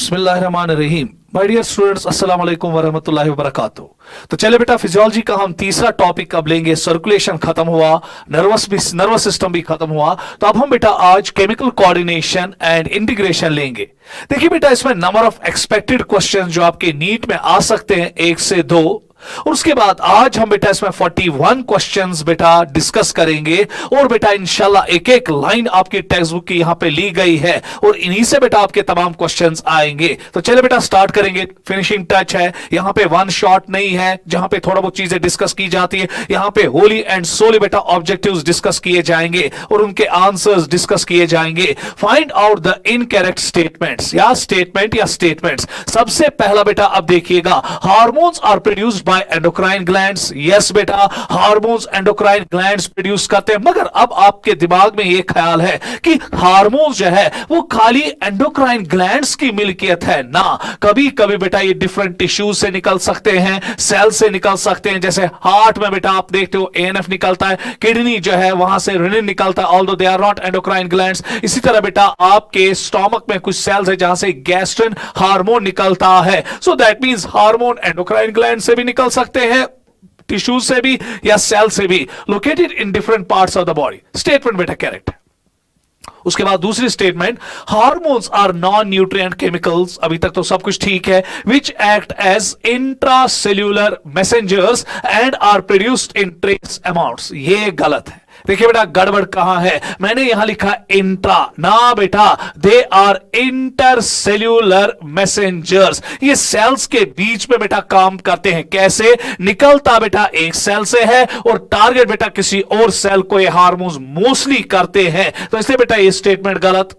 बिस्मिल्लाहिर्रहमानिर्रहीम। My dear students, अस्सलाम वालेकुम वरहमतुल्लाहि वबरकातुहू। तो चले बेटा, फिजियोलॉजी का हम तीसरा टॉपिक अब लेंगे। सर्कुलेशन खत्म हुआ, नर्वस सिस्टम भी खत्म हुआ, तो अब हम बेटा आज केमिकल कोऑर्डिनेशन एंड इंटीग्रेशन लेंगे। देखिए बेटा, इसमें नंबर ऑफ एक्सपेक्टेड क्वेश्चन जो आपके नीट में आ सकते हैं 1 से 2, और उसके बाद आज हम बेटा इसमें 41 क्वेश्चंस बेटा डिस्कस करेंगे। और बेटा इंशाल्लाह एक एक लाइन आपकी टेक्स्ट बुक की यहां पे ली गई है और इन्हीं से बेटा आपके तमाम क्वेश्चंस आएंगे। तो चले बेटा स्टार्ट करेंगे। फिनिशिंग टच है, यहां पे वन शॉट नहीं है जहां पे थोड़ा बहुत चीजें डिस्कस की जाती है। यहां पे होली एंड सोली बेटा ऑब्जेक्टिव्स डिस्कस किए जाएंगे और उनके आंसर्स डिस्कस किए जाएंगे। Find out the incorrect statements या स्टेटमेंट्स। सबसे पहला बेटा अब देखिएगा, hormones are produced by endocrine glands. Yes बेटा, हार्मोन्स एंडोक्राइन ग्लैंड्स प्रोड्यूस करते हैं, मगर अब आपके दिमाग में यह ख्याल है कि हार्मोन्स जो है वो खाली एंडोक्राइन ग्लैंड्स की मिल्कियत है ना। कभी कभी बेटा ये डिफरेंट टिश्यूज से निकल सकते हैं, सेल से निकल सकते हैं। जैसे हार्ट में बेटा आप देखते हो एएनएफ निकलता है, किडनी जो है वहां से रेनिन निकलता है, although they are not endocrine glands. इसी तरह बेटा आपके स्टोमक में कुछ सेल्स है जहां से गैस्ट्रिन हार्मोन निकलता है। सो that means hormone endocrine gland से भी निकल सकते हैं, टिश्यूज से भी या सेल से भी, located in different parts of the body. Statement बेटा करेक्ट है। उसके बाद दूसरी statement, hormones are non nutrient chemicals. अभी तक तो सब कुछ ठीक है। Which act as intracellular messengers and are produced in trace amounts. ये गलत है। देखिए बेटा गड़बड़ कहां है, मैंने यहां लिखा इंट्रा ना बेटा, दे आर इंटरसेल्यूलर मैसेंजर्स। ये सेल्स के बीच में बेटा काम करते हैं। कैसे? निकलता बेटा एक सेल से है और टारगेट बेटा किसी और सेल को ये हार्मोन्स मोस्टली करते हैं। तो इसलिए बेटा ये स्टेटमेंट गलत।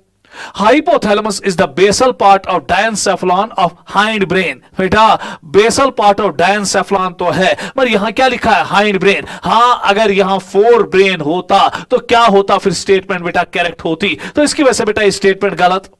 Hypothalamus is the basal part of diencephalon of hind brain. बेटा बेसल पार्ट ऑफ डायनसेफलॉन तो है, पर यहां क्या लिखा है? Hind brain. हां, अगर यहां फोर ब्रेन होता तो क्या होता? फिर स्टेटमेंट बेटा करेक्ट होती। तो इसकी वजह से बेटा ये स्टेटमेंट गलत।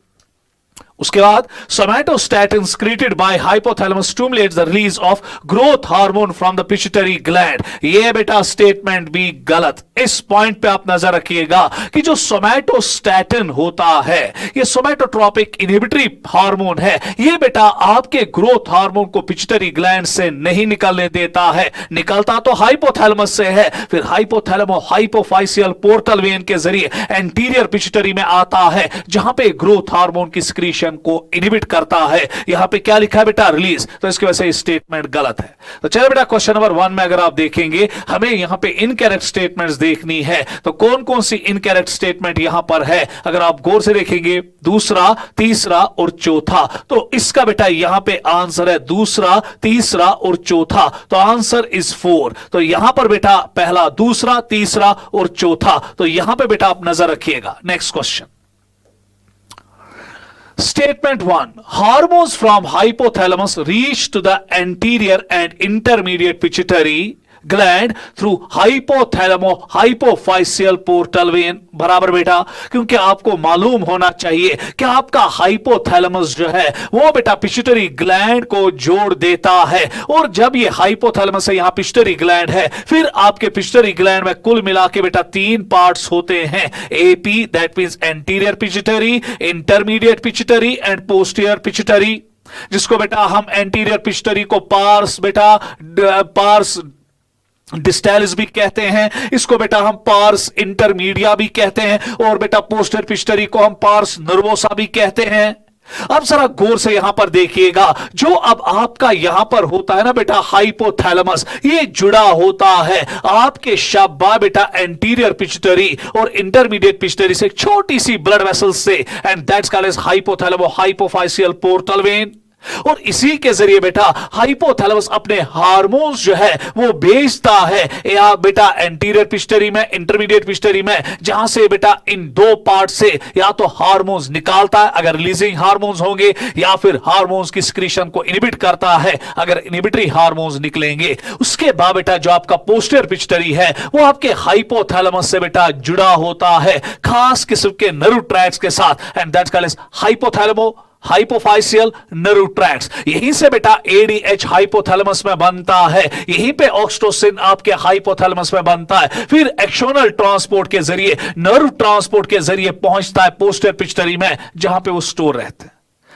उसके बाद somatostatin secreted by hypothalamus stimulates the release of growth hormone from the pituitary gland। ये बेटा स्टेटमेंट भी गलत। इस पॉइंट पे आप नजर रखिएगा कि जो सोमैटोस्टैटिन होता है ये सोमैटोट्रोपिक इनहिबिटरी हार्मोन है। ये बेटा आपके ग्रोथ हार्मोन को पिट्यूटरी ग्लैंड से नहीं निकलने देता है, निकलता तो हाइपोथैलेमस से है। फिर हाइपोथैलेमो हाइपोफाइसियल पोर्टल वेन के जरिए एंटीरियर पिट्यूटरी में आता है जहां पे ग्रोथ हार्मोन की सिक्रीशन को इनहिबिट करता है। यहां पे क्या लिखा है बेटा? रिलीज। तो इसकी वजह से स्टेटमेंट गलत है। तो चलो बेटा क्वेश्चन नंबर 1 में अगर आप देखेंगे हमें यहां पे इनकरेक्ट स्टेटमेंट्स देखनी है। तो कौन कौन सी इनकरेक्ट स्टेटमेंट यहां पर है अगर आप गौर से देखेंगे, दूसरा, तीसरा और चौथा। तो इसका बेटा यहां पे आंसर है दूसरा, तीसरा और चौथा। तो आंसर इज 4। तो यहां पर बेटा पहला, दूसरा, तीसरा और चौथा। तो यहां पे बेटा आप नजर रखिएगा। Next question, Statement 1. Hormones from hypothalamus reach to the anterior and intermediate pituitary gland through hypothalamo hypophyseal portal vein। बराबर बेटा, क्योंकि आपको मालूम होना चाहिए कि आपका हाइपोथैलेमस जो है वो बेटा पिट्यूटरी ग्लैंड को जोड़ देता है। और जब ये हाइपोथैलेमस है, यहां पिट्यूटरी ग्लैंड है, फिर आपके पिट्यूटरी ग्लैंड में कुल मिला के बेटा 3 पार्ट्स होते हैं। AP that means anterior pituitary, intermediate pituitary and posterior pituitary, जिसको बेटा हम एंटीरियर पिट्यूटरी को पार्स बेटा पार्स डिस्टैलिस भी कहते हैं, इसको बेटा हम पार्स इंटरमीडिया भी कहते हैं, और बेटा पोस्टर पिट्यूटरी को हम पार्स नर्वोसा भी कहते हैं। अब जरा गौर से यहां पर देखिएगा, जो अब आपका यहां पर होता है ना बेटा हाइपोथैलेमस, ये जुड़ा होता है आपके शाबा बेटा एंटीरियर पिट्यूटरी और इंटरमीडिएट पिट्यूटरी से छोटी सी ब्लड वेसल से, and that's called as hypothalamo hypophyseal portal vein. और इसी के जरिए बेटा हाइपोथैलेमस अपने हार्मोन्स जो है वो भेजता है या बेटा एंटीरियर पिट्यूटरी में, इंटरमीडिएट पिट्यूटरी में, जहां से बेटा इन 2 पार्ट से या तो हार्मोन्स निकालता है अगर रिलीजिंग हार्मोन्स होंगे, या फिर हार्मोन्स की सिक्रीशन को इनहिबिट करता है अगर इनहिबिटरी हार्मोन्स निकलेंगे। उसके बाद बेटा जो आपका पोस्टीरियर पिट्यूटरी है वो आपके हाइपोथैलेमस से बेटा जुड़ा होता है खास किस्म के नर्व ट्रैक्ट्स के साथ, and that's called as hypothalamo hypophyseal nerve tracts. यहीं से बेटा एडीएच हाइपोथैलेमस में बनता है, यहीं पे ऑक्सीटोसिन आपके हाइपोथैलेमस में बनता है, फिर एक्सोनल ट्रांसपोर्ट के जरिए, नर्व ट्रांसपोर्ट के जरिए पहुंचता है पोस्टीरियर पिट्यूटरी में जहां पे वो स्टोर रहते हैं।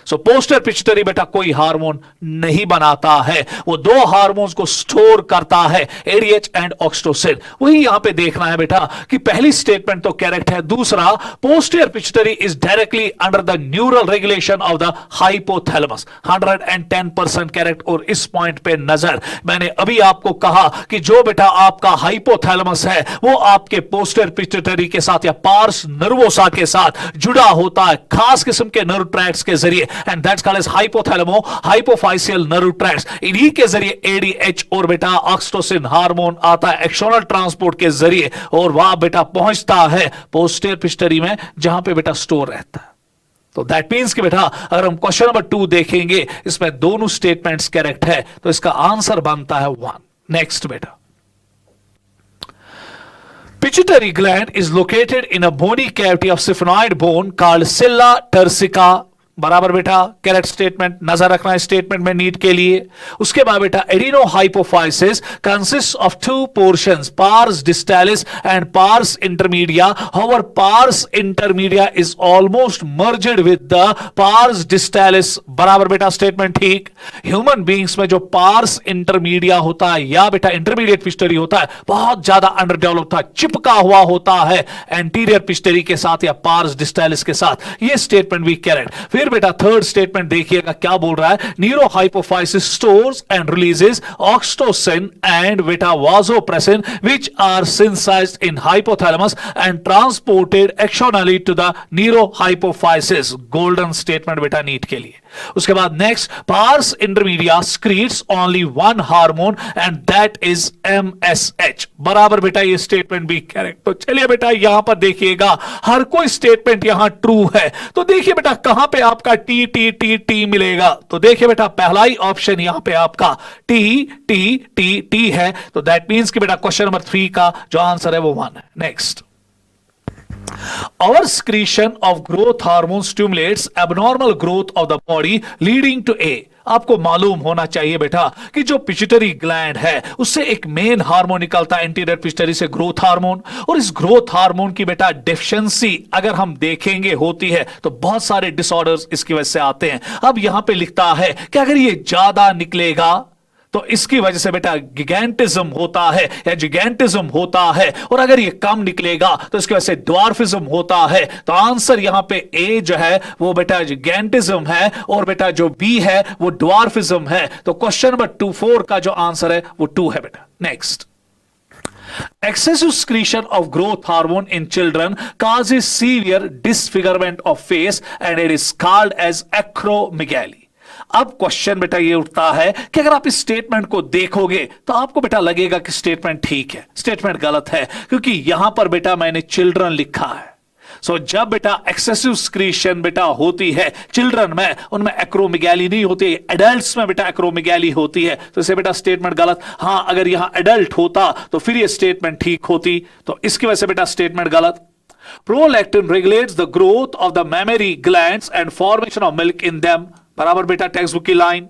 सो पोस्टर पिट्यूटरी बेटा कोई हार्मोन नहीं बनाता है, वो दो हार्मोन्स को स्टोर करता है, एडीएच एंड ऑक्सीटोसिन। वही यहां पे देखना है बेटा कि पहली स्टेटमेंट तो करेक्ट है, दूसरा posterior pituitary is directly under the neural regulation of the hypothalamus, 110% correct. और इस पॉइंट पे नजर, मैंने अभी आपको कहा कि जो बेटा आपका हाइपोथैलेमस है वो आपके पोस्टीरियर पिट्यूटरी के साथ या पार्स नर्वोसा के साथ जुड़ा होता है खास किस्म के नर्व ट्रैक्ट्स के जरिए, and that's called as hypothalamo hypophyseal nerve tracts. इन्हीं के जरिए एडीएच और बेटा ऑक्सीटोसिन हार्मोन आता है एक्सोनल ट्रांसपोर्ट के जरिए, और वहां बेटा पहुंचता है पोस्टीरियर पिट्यूटरी में जहां पे बेटा स्टोर रहता है। तो दैट मीन्स कि बेटा अगर हम क्वेश्चन नंबर 2 देखेंगे, इसमें दोनों स्टेटमेंट्स करेक्ट है, तो इसका आंसर बनता है 1। नेक्स्ट बेटा, pituitary gland is located in a bony cavity of sphenoid bone called sella turcica, बराबर बेटा करेक्ट स्टेटमेंट, नजर रखना है स्टेटमेंट में नीट के लिए। उसके बाद बेटा adeno hypophysis consist of 2 portions, pars distalis and pars intermedia. However pars intermedia is almost merged with the pars distalis, बराबर बेटा स्टेटमेंट ठीक। ह्यूमन बींग्स में जो पार्स इंटरमीडिया होता है या बेटा इंटरमीडिएट पिट्यूटरी होता है बहुत ज्यादा अंडर डेवलप होता है, चिपका हुआ होता है एंटीरियर पिट्यूटरी के साथ या पार्स डिस्टालिस के साथ, ये स्टेटमेंट भी करेक्ट। फिर बेटा थर्ड स्टेटमेंट देखिएगा क्या बोल रहा है, neuro hypophysis stores and releases oxytocin and बेटा vasopressin which are synthesized in hypothalamus and transported axonally to the neuro hypophysis. Golden statement बेटा नीट के लिए। उसके बाद next, pars intermedia secretes only 1 hormone and that is MSH, बराबर बेटा ये statement भी करेक्ट। तो चलिए बेटा यहां पर देखिएगा हर कोई स्टेटमेंट यहां ट्रू है, तो देखिए बेटा कहां पे आपका टी टी टी टी मिलेगा। तो देखिए बेटा पहला ही ऑप्शन यहां पे आपका टी टी टी टी है, तो दैट मींस कि बेटा क्वेश्चन नंबर 3 का जो आंसर है वो 1 है। Next, our secretion of growth hormone stimulates abnormal growth of the body leading to A। आपको मालूम होना चाहिए बेटा कि जो पिट्यूटरी ग्लैंड है उससे एक मेन हार्मोन निकलता है एंटीरियर पिट्यूटरी से, ग्रोथ हार्मोन, और इस ग्रोथ हार्मोन की बेटा डेफिशिएंसी अगर हम देखेंगे होती है तो बहुत सारे डिसऑर्डर्स इसकी वजह से आते हैं। अब यहां पे लिखता है कि अगर ये ज्यादा निकलेगा तो इसकी वजह से बेटा गिगैंटिज्म होता है या जिगैंटिज्म होता है, और अगर ये कम निकलेगा तो इसकी वजह से ड्वार्फिज्म होता है। तो आंसर यहां पे ए जो है वो बेटा जिगैंटिज्म है और बेटा जो बी है वो ड्वार्फिज्म है। तो क्वेश्चन नंबर 4 का जो आंसर है वो 2 है बेटा। Next, excessive secretion of growth hormone in children causes severe disfigurement of face and it is called as acromegaly। अब क्वेश्चन बेटा ये उठता है कि अगर आप इस स्टेटमेंट को देखोगे तो आपको बेटा लगेगा कि स्टेटमेंट ठीक है, स्टेटमेंट गलत है, क्योंकि यहां पर बेटा मैंने चिल्ड्रन लिखा है। सो जब बेटा एक्सेसिव स्क्रीशन बेटा होती है चिल्ड्रन में, उनमें एक्रोमेगैली नहीं होती, एडल्ट्स में बेटा एक्रोमेगैली होती है, तो इसे बेटा स्टेटमेंट गलत। हां अगर यहां एडल्ट होता तो फिर ये स्टेटमेंट ठीक होती, तो इसकी वजह से बेटा स्टेटमेंट गलत। Prolactin regulates the growth of the mammary glands and formation of milk in them, बराबर बेटा टेक्स्ट बुक की लाइन।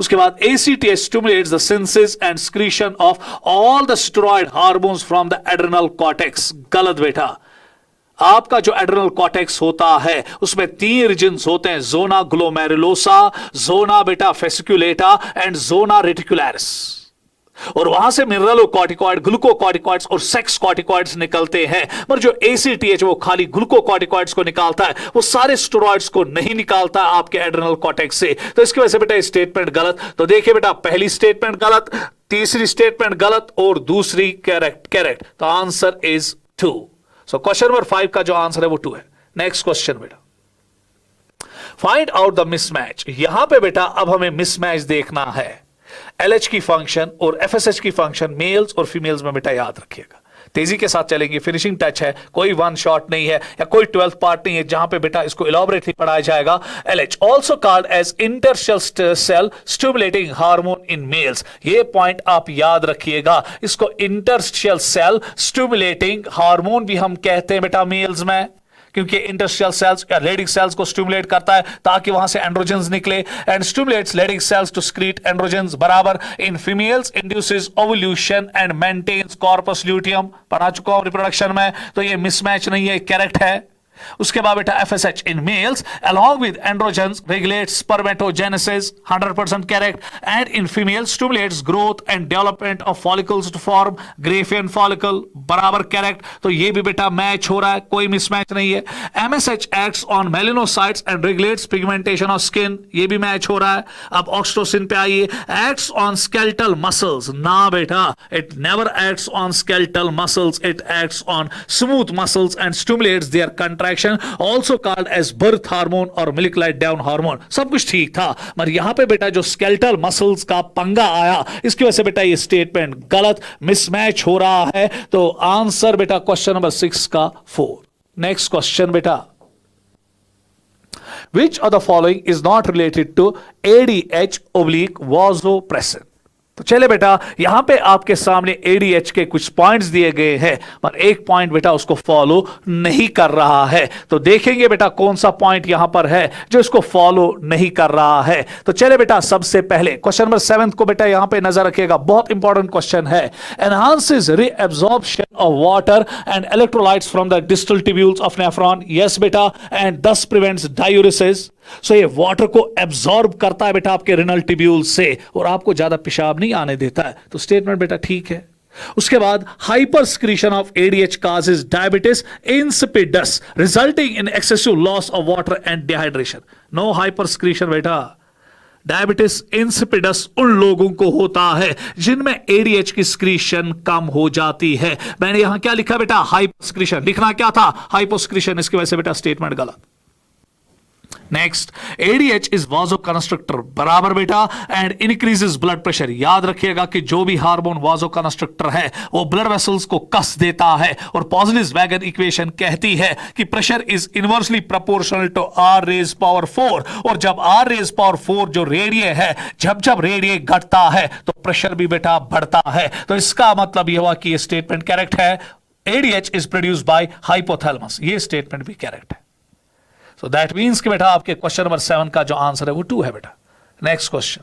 उसके बाद ACTH stimulates the synthesis and secretion of all the steroid hormones from the adrenal cortex, गलत बेटा। आपका जो adrenal cortex होता है उसमें 3 रीजन्स होते हैं, जोना ग्लोमेरुलोसा, जोना बेटा फेसिकुलेटा एंड जोना रेटिकुलरिस, और वहां से मिनरलो कॉर्टिकॉइड, ग्लूकोकॉर्टिकॉइड्स और सेक्स कॉर्टिकॉइड्स निकलते हैं। पर जो ACTH वो खाली ग्लूकोकॉर्टिकॉइड्स को निकालता है, वो सारे स्टेरॉइड्स को नहीं निकालता आपके एड्रेनल कॉर्टेक्स से। तो इसकी वजह से बेटा स्टेटमेंट गलत। तो देखिए बेटा पहली स्टेटमेंट गलत, तीसरी स्टेटमेंट गलत और दूसरी करेक्ट। तो answer is 2। So question number 5 का जो आंसर है वो 2 है। नेक्स्ट क्वेश्चन बेटा, फाइंड आउट द मिसमैच। यहां पे बेटा अब हमें मिसमैच देखना है। LH की फंक्शन और FSH की फंक्शन मेल्स और फीमेल्स में बेटा याद रखिएगा, तेजी के साथ चलेंगे, फिनिशिंग टच है, कोई वन शॉट नहीं है या कोई 12th पार्ट नहीं है जहां पे बेटा इसको इलॉबरेटली पढ़ाया जाएगा। LH also called as interstitial cell stimulating hormone in males, ये पॉइंट आप याद रखिएगा। इसको इंटरस्टिशियल सेल स्टिमुलेटिंग हार्मोन भी हम कहते हैं बेटा मेल्स में, क्योंकि इंटरस्टिशियल सेल्स या लेडिक सेल्स को स्टिमुलेट करता है ताकि वहां से एंड्रोजन्स निकले, and stimulates Leydig cells to secrete androgens, बराबर। In females induces ovulation and maintains corpus luteum, पढ़ा चुका हूं रिप्रोडक्शन में। तो ये मिसमैच नहीं है, करेक्ट है। उसके बाद बेटा FSH in males along with androgens regulates spermatogenesis, 100% correct, and in females stimulates growth and development of follicles to form Graafian follicle, बराबर correct। तो ये भी बेटा मैच हो रहा है, कोई मिसमैच नहीं है। MSH acts on melanocytes and regulates pigmentation of skin, ये भी मैच हो रहा है। अब ऑक्सीटोसिन पे आइए, acts on skeletal muscles, ना बेटा, it never acts on skeletal muscles, it acts on smooth muscles and stimulates their contraction, also called as birth hormone और मिल्क-लाइट डाउन हार्मोन। सब कुछ ठीक था, मगर यहां पे बेटा जो स्केलेटल मसल्स का पंगा आया, इसकी वजह से बेटा ये स्टेटमेंट गलत, मिसमैच हो रहा है। तो आंसर बेटा क्वेश्चन नंबर 6 का 4। नेक्स्ट क्वेश्चन बेटा, which of the following is not related to ADH/vasopressin? तो चले बेटा, यहां पे आपके सामने ADH के कुछ पॉइंट्स दिए गए हैं, पर एक पॉइंट बेटा उसको फॉलो नहीं कर रहा है। तो देखेंगे बेटा कौन सा पॉइंट यहां पर है जो इसको फॉलो नहीं कर रहा है। तो चले बेटा, सबसे पहले क्वेश्चन नंबर 7 को बेटा यहां पे नजर रखिएगा, बहुत इंपॉर्टेंट क्वेश्चन है। Enhances reabsorption of water and electrolytes from the distal tubules of nephron, yes बेटा, एंड दस प्रिवेंट्स डायूरिसिस। सो ये वाटर को एब्जॉर्ब करता है बेटा आपके रिनल ट्यूब्यूल से और आपको ज्यादा पेशाब नहीं आने देता है। तो स्टेटमेंट बेटा ठीक है। उसके बाद hyper secretion of ADH causes diabetes insipidus resulting in excessive loss of water and dehydration. No hypersecretion बेटा। डायबिटिस इंसिपिडस उन लोगों को होता है जिनमें ADH की स्क्रीशन कम हो जाती है। मैंने यहां क्या लिखा बेटा, हाइपोस्क्रीशन, लिखना क्या था, हाइपोस्क्रीशन, इसकी वजह से बेटा स्टेटमेंट गलत। नेक्स्ट, ADH इज वासोकंस्ट्रिक्टर, बराबर बेटा, एंड इंक्रीजेस ब्लड प्रेशर। याद रखिएगा कि जो भी हार्मोन वासोकंस्ट्रिक्टर है वो ब्लड वेसल्स को कस देता है, और पॉजलिस-वैगन इक्वेशन कहती है कि pressure is inversely proportional to R raise power 4, और जब R रेज पावर 4 जो रेडिये है, जब रेडिये घटता है तो प्रेशर भी बेटा बढ़ता है। तो इसका मतलब यह हुआ कि यह स्टेटमेंट करेक्ट है, ADH is produced by hypothalamus, ये स्टेटमेंट भी करेक्ट है। So that means कि बेटा आपके क्वेश्चन नंबर 7 का जो आंसर है वो 2 है बेटा। Next question,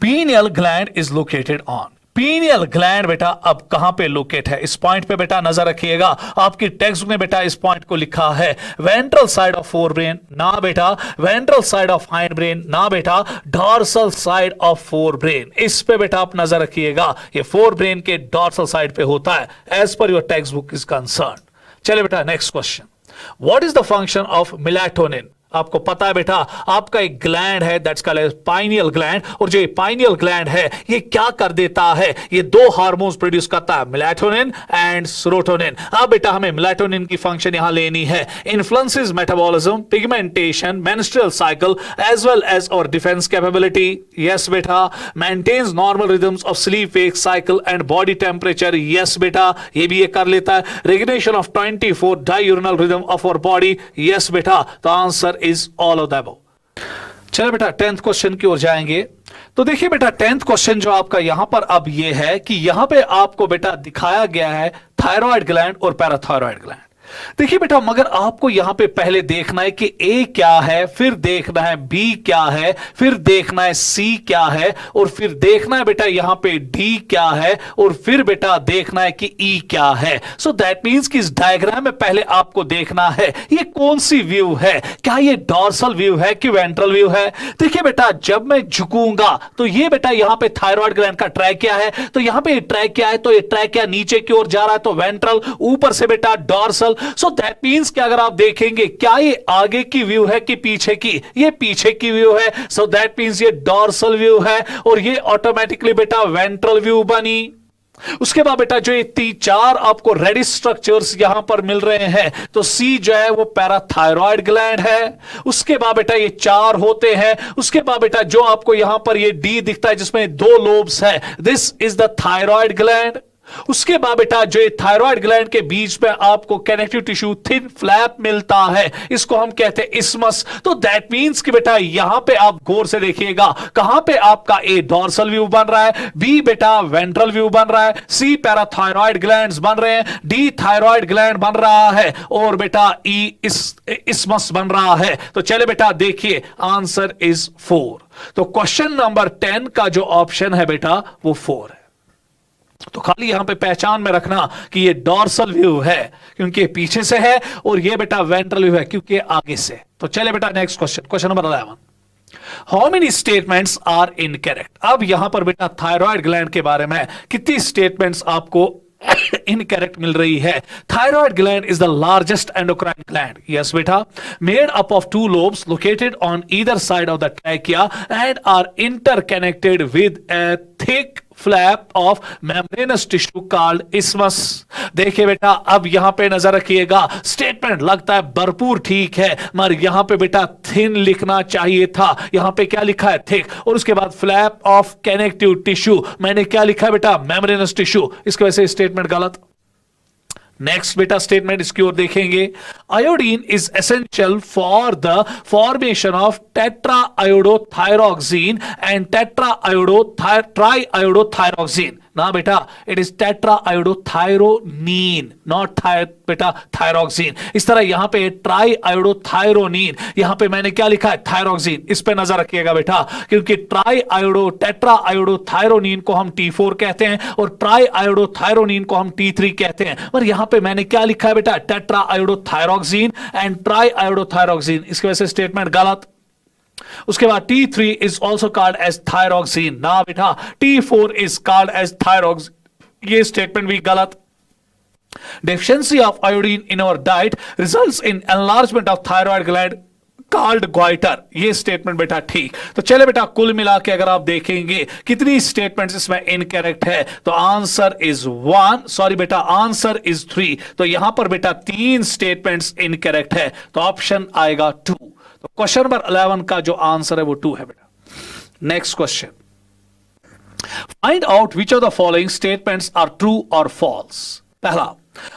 pineal gland is located on, pineal gland बेटा अब कहां पे लोकेट है, इस पॉइंट पे बेटा नजर रखिएगा। आपकी टेक्स्ट में बेटा इस पॉइंट को लिखा है ventral side of forebrain, ना बेटा, ventral side of hind brain, ना बेटा, dorsal side of forebrain, इस पे बेटा आप नजर रखिएगा। ये फोर ब्रेन के डॉर्सल साइड पे होता है as per your textbook is concern. चले बेटा next question, What is the function of melatonin? आपको पता है बेटा आपका एक ग्लैंड है दैट्स कॉल्ड पाइनियल ग्लैंड, और जो पाइनियल ग्लैंड है ये क्या कर देता है, ये दो हार्मोन्स प्रोड्यूस करता है, मेलाटोनिन एंड सेरोटोनिन। अब बेटा हमें मेलाटोनिन की फंक्शन यहां लेनी है, influences metabolism, pigmentation, menstrual cycle as well as और डिफेंस कैपेबिलिटी। यस बेटा, maintains normal rhythms of sleep wake cycle and body temperature. Yes बेटा, ये भी ये कर लेता है, regulation of 24 diurnal rhythm of our body. Yes बेटा, तो answer is all of the above. चलो बेटा 10th क्वेश्चन की ओर जाएंगे। तो देखिए बेटा 10th क्वेश्चन जो आपका यहां पर अब ये है कि यहां पे आपको बेटा दिखाया गया है थायराइड ग्लैंड और पैराथायराइड ग्लैंड। देखिए बेटा मगर आपको यहां पे पहले देखना है कि A क्या है, फिर देखना है B क्या है, फिर देखना है C क्या है, और फिर देखना है बेटा यहां पे D क्या है, और फिर बेटा देखना है कि E क्या है। सो दैट मींस कि इस डायग्राम में पहले आपको देखना है ये कौन सी व्यू है, क्या ये डॉर्सल व्यू है कि वेंट्रल व्यू है। देखिए बेटा जब मैं झुकूंगा तो ये बेटा यहां पे थायराइड ग्लैंड का ट्रैक क्या है, तो यहां पे ट्रैक क्या है, तो ये ट्रैक क्या नीचे की ओर जा रहा है, तो वेंट्रल, ऊपर से बेटा डॉर्सल। सो दैट मींस कि अगर आप देखेंगे क्या ये आगे की व्यू है कि पीछे की, ये पीछे की व्यू है। सो दैट मींस ये डॉर्सल व्यू है और ये ऑटोमेटिकली बेटा वेंट्रल व्यू बनी। उसके बाद बेटा जो ये चार आपको रेड स्ट्रक्चर्स यहां पर मिल रहे हैं, तो सी जो है वो पैराथायरॉयड ग्लैंड है। उसके बाद बेटा ये चार होते हैं। उसके बाद बेटा जो आपको यहां पर ये डी दिखता है जिसमें दो लोब्स है, this is the thyroid gland. उसके बाद बेटा जो थायराइड ग्लैंड के बीच में आपको कनेक्टिव टिश्यू थिन फ्लैप मिलता है, इसको हम कहते हैं इस्मस। तो दैट मींस कि बेटा यहां पे आप गौर से देखिएगा कहां पे आपका ए डॉर्सल व्यू बन रहा है, बी बेटा वेंट्रल व्यू बन रहा है, सी पैराथायरॉयड ग्लैंड्स बन रहे हैं, डी थायरॉयड ग्लैंड बन रहा है, और बेटा ई इस्मस बन रहा है। तो चले बेटा देखिए आंसर इज 4। तो क्वेश्चन नंबर 10 का जो ऑप्शन है बेटा वो 4 है। तो खाली यहां पे पहचान में रखना कि ये डॉर्सल व्यू है क्योंकि पीछे से है, और ये बेटा वेंट्रल व्यू है क्योंकि आगे से। तो चले बेटा next question, question number 11, how many statements are incorrect. अब यहां पर बेटा थायराइड ग्लैंड के बारे में कितनी स्टेटमेंट्स आपको इनकरेक्ट मिल रही है। Thyroid gland is the largest endocrine gland, yes बेटा, made up of 2 lobes located on either side of the trachea and are interconnected with a thick flap of membranous tissue called isthmus। देखिए बेटा अब यहां पे नजर रखिएगा, statement लगता है भरपूर ठीक है, मगर यहां पे बेटा थिन लिखना चाहिए था, यहां पे क्या लिखा है थिक, और उसके बाद फ्लैप ऑफ कनेक्टिव टिश्यू, मैंने क्या लिखा है बेटा मेम्ब्रेनस टिश्यू, इसकी वजह से स्टेटमेंट गलत। नेक्स्ट बेटा स्टेटमेंट इसकी ओर देखेंगे, iodine is essential for the formation of tetra iodothyroxine and tetra tri iodothyroxine. ना बेटा it is tetra iodothyronine, not बेटा थायरोक्सिन। इस तरह यहां पे ट्राई आयोडोथायरोनीन, यहां पे मैंने क्या लिखा है थायरोक्सिन, इस पे नजर रखिएगा बेटा, क्योंकि टेट्रा आयोडोथायरोनीन को हम T4 कहते हैं और ट्राई आयोडोथायरोनीन को हम T3 कहते हैं, पर यहां पे मैंने क्या लिखा है बेटा टेट्रा आयोडोथायरोक्सिन एंड ट्राई आयोडोथायरोक्सिन, इसकी वजह से स्टेटमेंट गलत। उसके बाद T3 is also called as thyroxine, ना बेटा T4 is called as thyroxine, ये स्टेटमेंट भी गलत। Deficiency of iodine in our diet results in enlargement of thyroid gland called goiter, ये स्टेटमेंट बेटा ठीक। तो चले बेटा कुल मिला के अगर आप देखेंगे कितनी स्टेटमेंट्स इसमें इनकरेक्ट है, तो आंसर इज 1, सॉरी बेटा आंसर इज 3, तो यहां पर बेटा 3 स्टेटमेंट्स इनकरेक्ट है, तो ऑप्शन आएगा 2। तो क्वेश्चन नंबर 11 का जो आंसर है वो 2 है बेटा। Next question, find out which of the following statements are true और फॉल्स। पहला,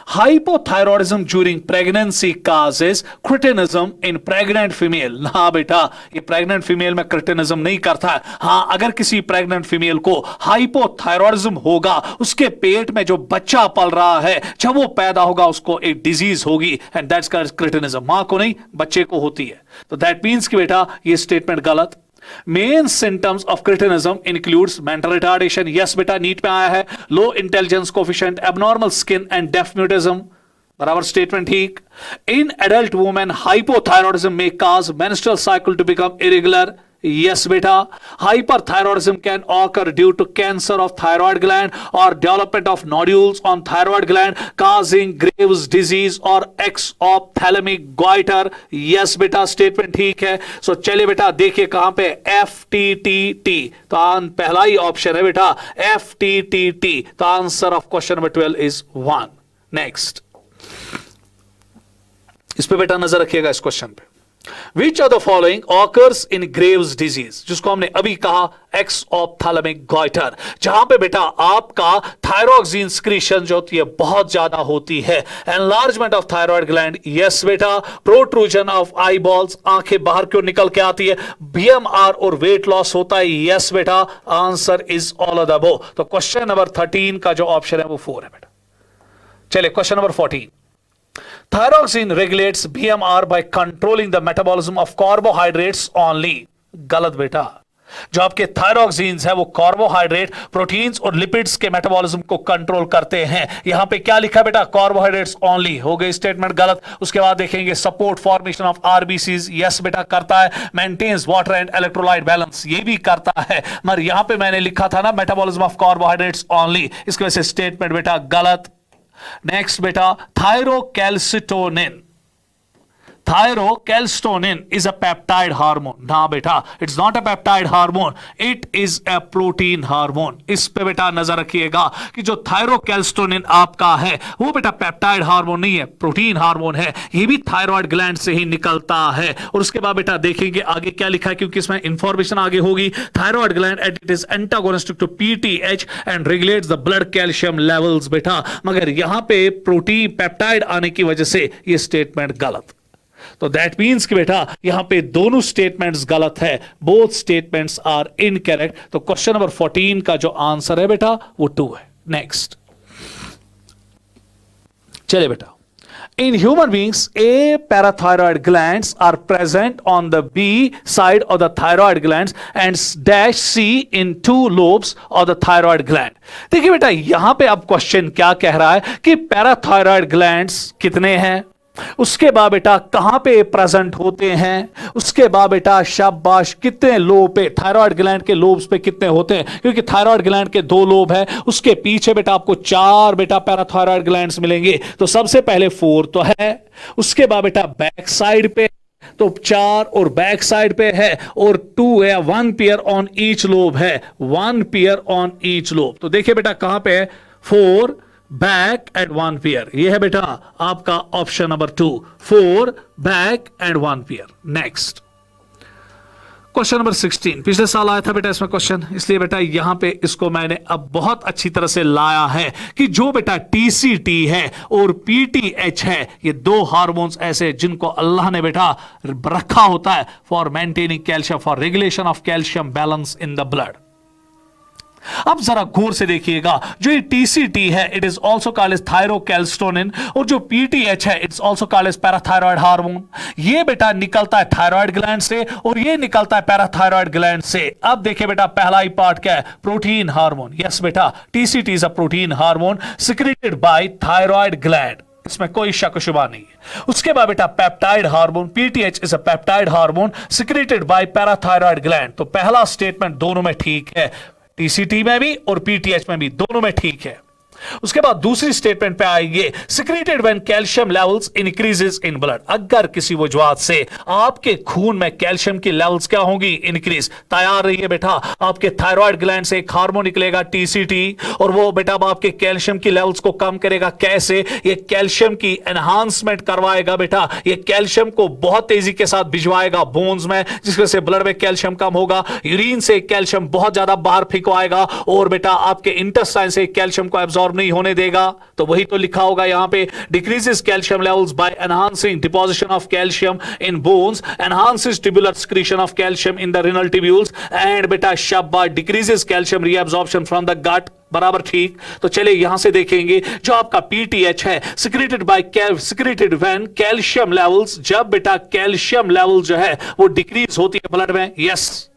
hypothyroidism during pregnancy causes cretinism in pregnant female. ना बेटा ये प्रेग्नेंट फीमेल में क्रिटिनिज्म नहीं करता है। हां अगर किसी प्रेग्नेंट फीमेल को हाइपोथायरॉयडिज्म होगा, उसके पेट में जो बच्चा पल रहा है जब वो पैदा होगा उसको एक डिजीज होगी एंड दैट्स क्रिटिनिज्म, मां को नहीं बच्चे को होती है। तो दैट मीन्स कि बेटा ये स्टेटमेंट गलत। Main symptoms of cretinism includes mental retardation, yes बेटा नीट में आया है, low intelligence coefficient, abnormal skin and deaf mutism, बराबर स्टेटमेंट ठीक। इन एडल्ट वुमेन हाइपोथायरॉयडिज्म में cause menstrual cycle to become irregular, yes beta, hyperthyroidism can occur due to cancer of thyroid gland or development of nodules on thyroid gland causing Graves disease or exophthalmic goiter, yes beta statement ठीक है। सो चलिए बेटा देखिए कहां पे FTTT, तो पहला ही option है बेटा FTTT, तो answer of question number 12 is 1। Next इस पे बेटा नजर रखिएगा इस क्वेश्चन पे, Which of the following occurs in Graves disease, जिसको हमने अभी कहा exophthalmic goiter, जहां पे बेटा आपका थायरोक्सिन सिक्रीशन जो होती है बहुत ज्यादा होती है। Enlargement of thyroid gland, yes बेटा। Protrusion of eyeballs, आंखें बाहर क्यों निकल के आती है। BMR और वेट लॉस होता है, yes बेटा। Answer is all of the above. तो क्वेश्चन नंबर 13 का जो ऑप्शन है वो 4 है बेटा। चलिए question number 14, Thyroxine regulates BMR by controlling the metabolism of carbohydrates only, गलत बेटा। जो आपके थायरोक्सिन्स है वो कार्बोहाइड्रेट, प्रोटीन्स और लिपिड्स के मेटाबॉलिज्म को कंट्रोल करते हैं। यहां पे क्या लिखा बेटा कार्बोहाइड्रेट्स ओनली, हो गई स्टेटमेंट गलत। उसके बाद देखेंगे support formation of RBCs, yes बेटा करता है। Maintains water and electrolyte balance, ये भी करता है, मगर यहां पे मैंने लिखा था ना मेटाबॉलिज्म ऑफ कार्बोहाइड्रेट्स ओनली, इसकी वजह से स्टेटमेंट बेटा गलत। नेक्स्ट बेटा thyrocalcitonin, thyrocalcitonin is a peptide hormone, ना बेटा it's not a peptide hormone, it is a protein hormone. इस पे बेटा नजर रखिएगा कि जो थायरोकैल्सिटोनिन आपका है वो बेटा पेप्टाइड हार्मोन नहीं है, प्रोटीन हार्मोन है, ये भी थायराइड ग्लैंड से ही निकलता है। और उसके बाद बेटा देखेंगे आगे क्या लिखा है, क्योंकि इसमें इंफॉर्मेशन आगे होगी। Thyroid gland it is antagonistic to PTH and regulates the blood calcium levels बेटा, मगर यहां पे प्रोटीन पेप्टाइड आने की वजह से ये स्टेटमेंट गलत। तो दैट मीन्स कि बेटा यहां पे दोनों स्टेटमेंट्स गलत है, बोथ स्टेटमेंट्स आर इनकरेक्ट। तो क्वेश्चन नंबर 14 का जो आंसर है बेटा वो 2 है। नेक्स्ट चलिए बेटा, In human beings, A parathyroid glands are present on the B side of the thyroid glands and dash C in 2 lobes of the thyroid gland. देखिए बेटा यहां पे अब क्वेश्चन क्या कह रहा है कि पैराथायरॉयड ग्लैंड्स कितने हैं, उसके बाद बेटा कहां पे प्रेजेंट होते हैं, उसके बाद बेटा शाबाश कितने लोब पे, थायराइड ग्लैंड के लोब्स पे कितने होते हैं, क्योंकि थायराइड ग्लैंड के 2 लोब है, उसके पीछे बेटा आपको 4 बेटा पैराथायरॉयड ग्लैंड्स मिलेंगे। तो सबसे पहले 4 तो है, उसके बाद बेटा बैक साइड पे तो 4 और बैक साइड पे है, और 2 है, 1 पेयर ऑन ईच लोब है, 1 पेयर ऑन ईच लोब। तो देखिए बेटा कहां पे है, 4 बैक एंड 1 पेयर, ये है बेटा आपका option number 2, 4 back and 1 pair. Next question number 16, पिछले साल आया था बेटा इसमें क्वेश्चन, इसलिए बेटा यहां पे इसको मैंने अब बहुत अच्छी तरह से लाया है कि जो बेटा टीसीटी है और पीटीएच है, ये 2 हार्मोन्स ऐसे जिनको अल्लाह ने बेटा रखा होता है for maintaining calcium, for regulation of calcium balance in the blood. अब जरा गौर से देखिएगा, जो ये टीसीटी है it is also called as thyrocalcitonin, और जो पीटीएच है it's also called as parathyroid hormone. ये बेटा निकलता है थायराइड ग्लैंड से और ये निकलता है पैराथायरॉयड ग्लैंड से। अब देखिए बेटा पहला ही पार्ट क्या है, प्रोटीन हार्मोन। यस बेटा TCT is a protein hormone secreted by thyroid gland, इसमें कोई शक शुबा नहीं है। उसके बाद बेटा peptide hormone, PTH is a peptide hormone secreted by parathyroid gland. तो पहला स्टेटमेंट दोनों में ठीक है, टीसीटी में भी और पीटीएच में भी, दोनों में ठीक है। उसके बाद दूसरी स्टेटमेंट पे आएंगे, secreted when calcium levels increases in blood. अगर किसी वजह से आपके खून में कैल्शियम की लेवल्स क्या होंगी, इंक्रीज, तैयार रहिए बेटा, आपके थायराइड ग्लैंड से एक हार्मोन निकलेगा टीसीटी, और वो बेटा आपके कैल्शियम की लेवल्स को कम करेगा। कैसे? ये कैल्शियम की एनहांसमेंट करवाएगा बेटा, ये कैल्शियम को बहुत तेजी के साथ भिजवाएगा बोन्स में, जिसकी वजह से ब्लड में कैल्शियम कम होगा, यूरिन से कैल्शियम बहुत ज्यादा बाहर फेंकवाएगा, और बेटा आपके इंटेस्टाइन से कैल्शियम को एब्जॉर्ब नहीं होने देगा। तो वही तो लिखा होगा यहां पे, decreases calcium levels by enhancing deposition of calcium in bones, enhances tubular secretion of calcium in the renal tubules, and बेटा शाबाश decreases calcium reabsorption from the gut. बराबर ठीक। तो चले यहां से देखेंगे, जो आपका पीटीएच है सिक्रेटेड व्हेन कैल्शियम लेवल्स, जब बेटा कैल्शियम लेवल जो है वो डिक्रीज होती है ब्लड में। यस,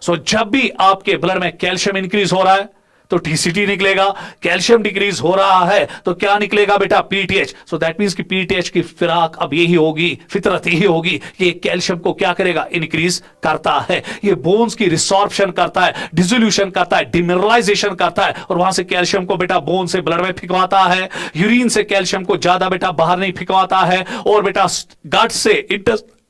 सो जब भी आपके ब्लड में कैल्शियम इंक्रीज हो रहा है तो टीसीटी निकलेगा, कैल्शियम डिक्रीज हो रहा है तो क्या निकलेगा बेटा, पीटीएच। सो दैट मींस कि पीटीएच की फिराक अब यही होगी, फितरत यही होगी, ये कैल्शियम को क्या करेगा, इंक्रीज करता है, ये बोन्स की रिसॉर्प्शन करता है, डिसोल्यूशन करता है, डिमिनरलाइजेशन करता है, और वहां से कैल्शियम को बेटा बोन से ब्लड में फिकवाता है, यूरिन से कैल्शियम को ज्यादा बेटा बाहर नहीं फिकवाता है, और बेटा गट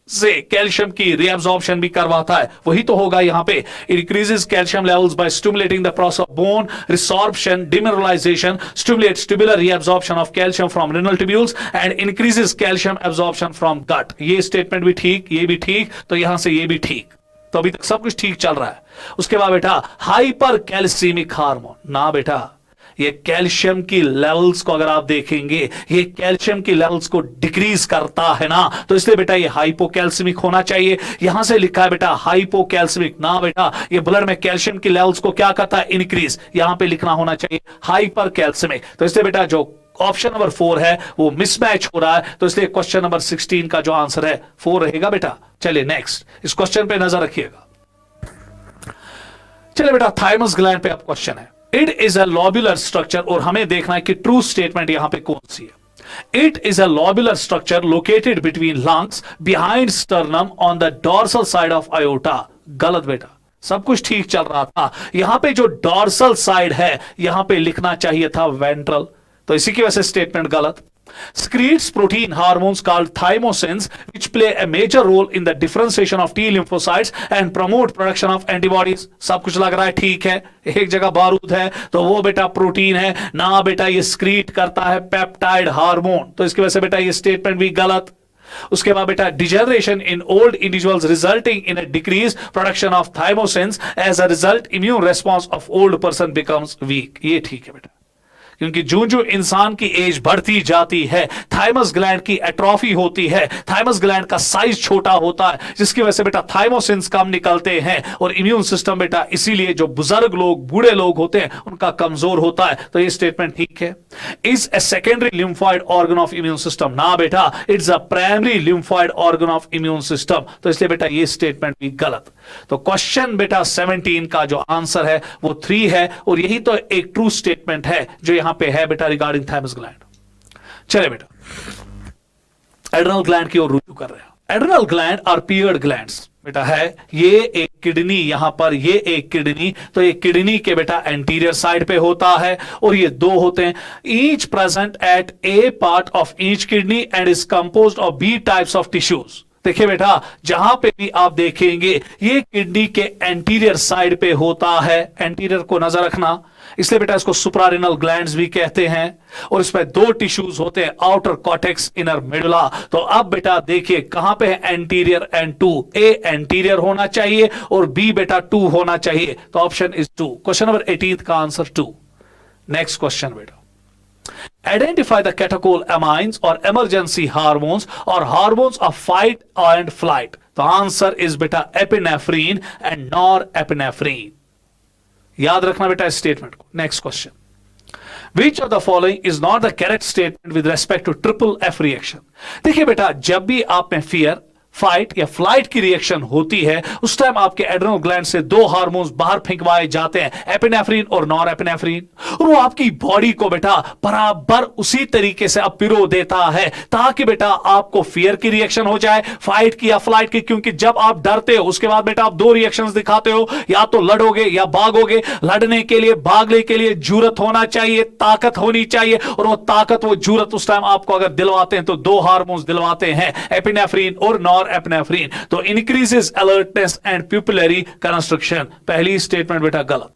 से कैल्शियम की रीअब्जॉर्प्शन भी करवाता है। वही तो होगा यहां पे, increases calcium levels by stimulating the process of bone resorption, demineralization, stimulates tubular reabsorption of calcium from renal tubules and increases calcium absorption from gut. ये स्टेटमेंट भी ठीक, ये भी ठीक, तो यहां से ये भी ठीक। तो अभी तक सब कुछ ठीक चल रहा है। उसके बाद बेटा हाइपर कैल्सीमिक हार्मोन, ना बेटा ये कैल्शियम की लेवल्स को अगर आप देखेंगे, ये कैल्शियम की लेवल्स को डिक्रीज करता है ना, तो इसलिए बेटा ये हाइपोकैल्सिमिक होना चाहिए। यहां से लिखा है बेटा हाइपोकैल्सिमिक, ना बेटा ये ब्लड में कैल्शियम की लेवल्स को क्या करता है, इंक्रीज। यहां पे लिखना होना चाहिए हाइपर कैल्सिमिक। तो इसलिए बेटा जो ऑप्शन नंबर 4 है वो मिसमैच हो रहा है, तो इसलिए क्वेश्चन नंबर 16 का जो आंसर है 4 रहेगा बेटा। चलिए नेक्स्ट, इस क्वेश्चन पे नजर रखिएगा। चलिए बेटा थाइमस ग्लैंड पे अब क्वेश्चन है, it is a lobular structure, और हमें देखना है कि ट्रू स्टेटमेंट यहां पे कौन सी है। It is a lobular structure located between lungs behind sternum on the dorsal side of aorta. गलत बेटा, सब कुछ ठीक चल रहा था। यहां पे जो डॉर्सल साइड है यहां पे लिखना चाहिए था वेंट्रल, तो इसी की वजह से स्टेटमेंट गलत। Secretes protein hormones called thymosins which play a major role in the differentiation of T lymphocytes and promote production of antibodies। सब कुछ लग रहा है ठीक है, एक जगह बारूद है तो वो बेटा प्रोटीन है ना बेटा, ये स्क्रीट करता है पेप्टाइड हार्मोन, तो इसकी वजह से बेटा ये स्टेटमेंट भी गलत। उसके बाद बेटा degeneration in old individuals resulting in a decrease production of thymosins as a result immune response of old person becomes weak. ये ठीक है बेटा, क्योंकि जो जो इंसान की एज बढ़ती जाती है, थाइमस ग्लैंड की एट्रोफी होती है, थाइमस ग्लैंड का साइज छोटा होता है, जिसकी वजह से बेटा थाइमोसिन्स कम निकलते हैं और इम्यून सिस्टम बेटा इसीलिए जो बुजुर्ग लोग, बूढ़े लोग होते हैं, उनका कमजोर होता है। तो ये स्टेटमेंट ठीक है। Is a secondary lymphoid organ of immune system, ना बेटा, it's a primary lymphoid organ of immune system. तो इसलिए बेटा ये स्टेटमेंट भी गलत। तो क्वेश्चन बेटा 17 का जो आंसर है वो 3 है, और यही तो एक ट्रू स्टेटमेंट है जो यहां पे है बेटा रिगार्डिंग थाइमस ग्लैंड। चले बेटा एड्रिनल ग्लैंड की ओर रुजू कर रहे हैं। Adrenal gland are paired glands बेटा है, ये एक किडनी, यहां पर ये एक किडनी, तो ये किडनी के बेटा एंटीरियर साइड पे होता है और ये दो होते हैं। Each present at a part of each kidney and is composed of B types of tissues. देखिए बेटा जहां पे भी आप देखेंगे ये किडनी के एंटीरियर साइड पे होता है, एंटीरियर को नजर रखना, इसलिए बेटा इसको सुप्रारेनल ग्लैंड्स भी कहते हैं। और इसमें दो टिश्यूज होते हैं, आउटर कॉर्टेक्स, इनर मेडुला। तो अब बेटा देखिए कहां पे है एंटीरियर एंड 2, ए एंटीरियर होना चाहिए और बी बेटा 2 होना चाहिए। तो ऑप्शन इज 2। क्वेश्चन नंबर 18 का आंसर 2। नेक्स्ट क्वेश्चन बेटा, identify the catecholamines or emergency hormones or hormones of fight and flight। तो आंसर इज बेटा एपिनेफ्रीन एंड नॉरएपिनेफ्रीन। याद रखना बेटा इस स्टेटमेंट को। Next question, Which of the following is not the correct statement with respect to triple F reaction। देखिए बेटा जब भी आप में फियर, फाइट या फ्लाइट की रिएक्शन होती है उस टाइम आपके एड्रिनल ग्लैंड से दो हार्मोन्स बाहर फेंकवाए जाते हैं, एपिनेफ्रीन और नॉरएपिनेफ्रीन, और वो आपकी बॉडी को बेटा बराबर उसी तरीके से अब पिरो देता है ताकि बेटा आपको फियर की रिएक्शन हो जाए, फाइट की या फ्लाइट की। क्योंकि जब आप डरते हो उसके बाद बेटा आप दो रिएक्शंस दिखाते हो, या तो लड़ोगे या भागोगे। लड़ने के लिए, भागने के लिए जुरत होना चाहिए, ताकत होनी चाहिए, और वो ताकत, वो जुरत उस टाइम आपको अगर दिलवाते हैं तो दो हार्मोन्स दिलवाते हैं, एपिनेफ्रीन और नॉरएपिनेफ्रीन। तो increases alertness and pupillary construction. पहली स्टेटमेंट बेटा गलत।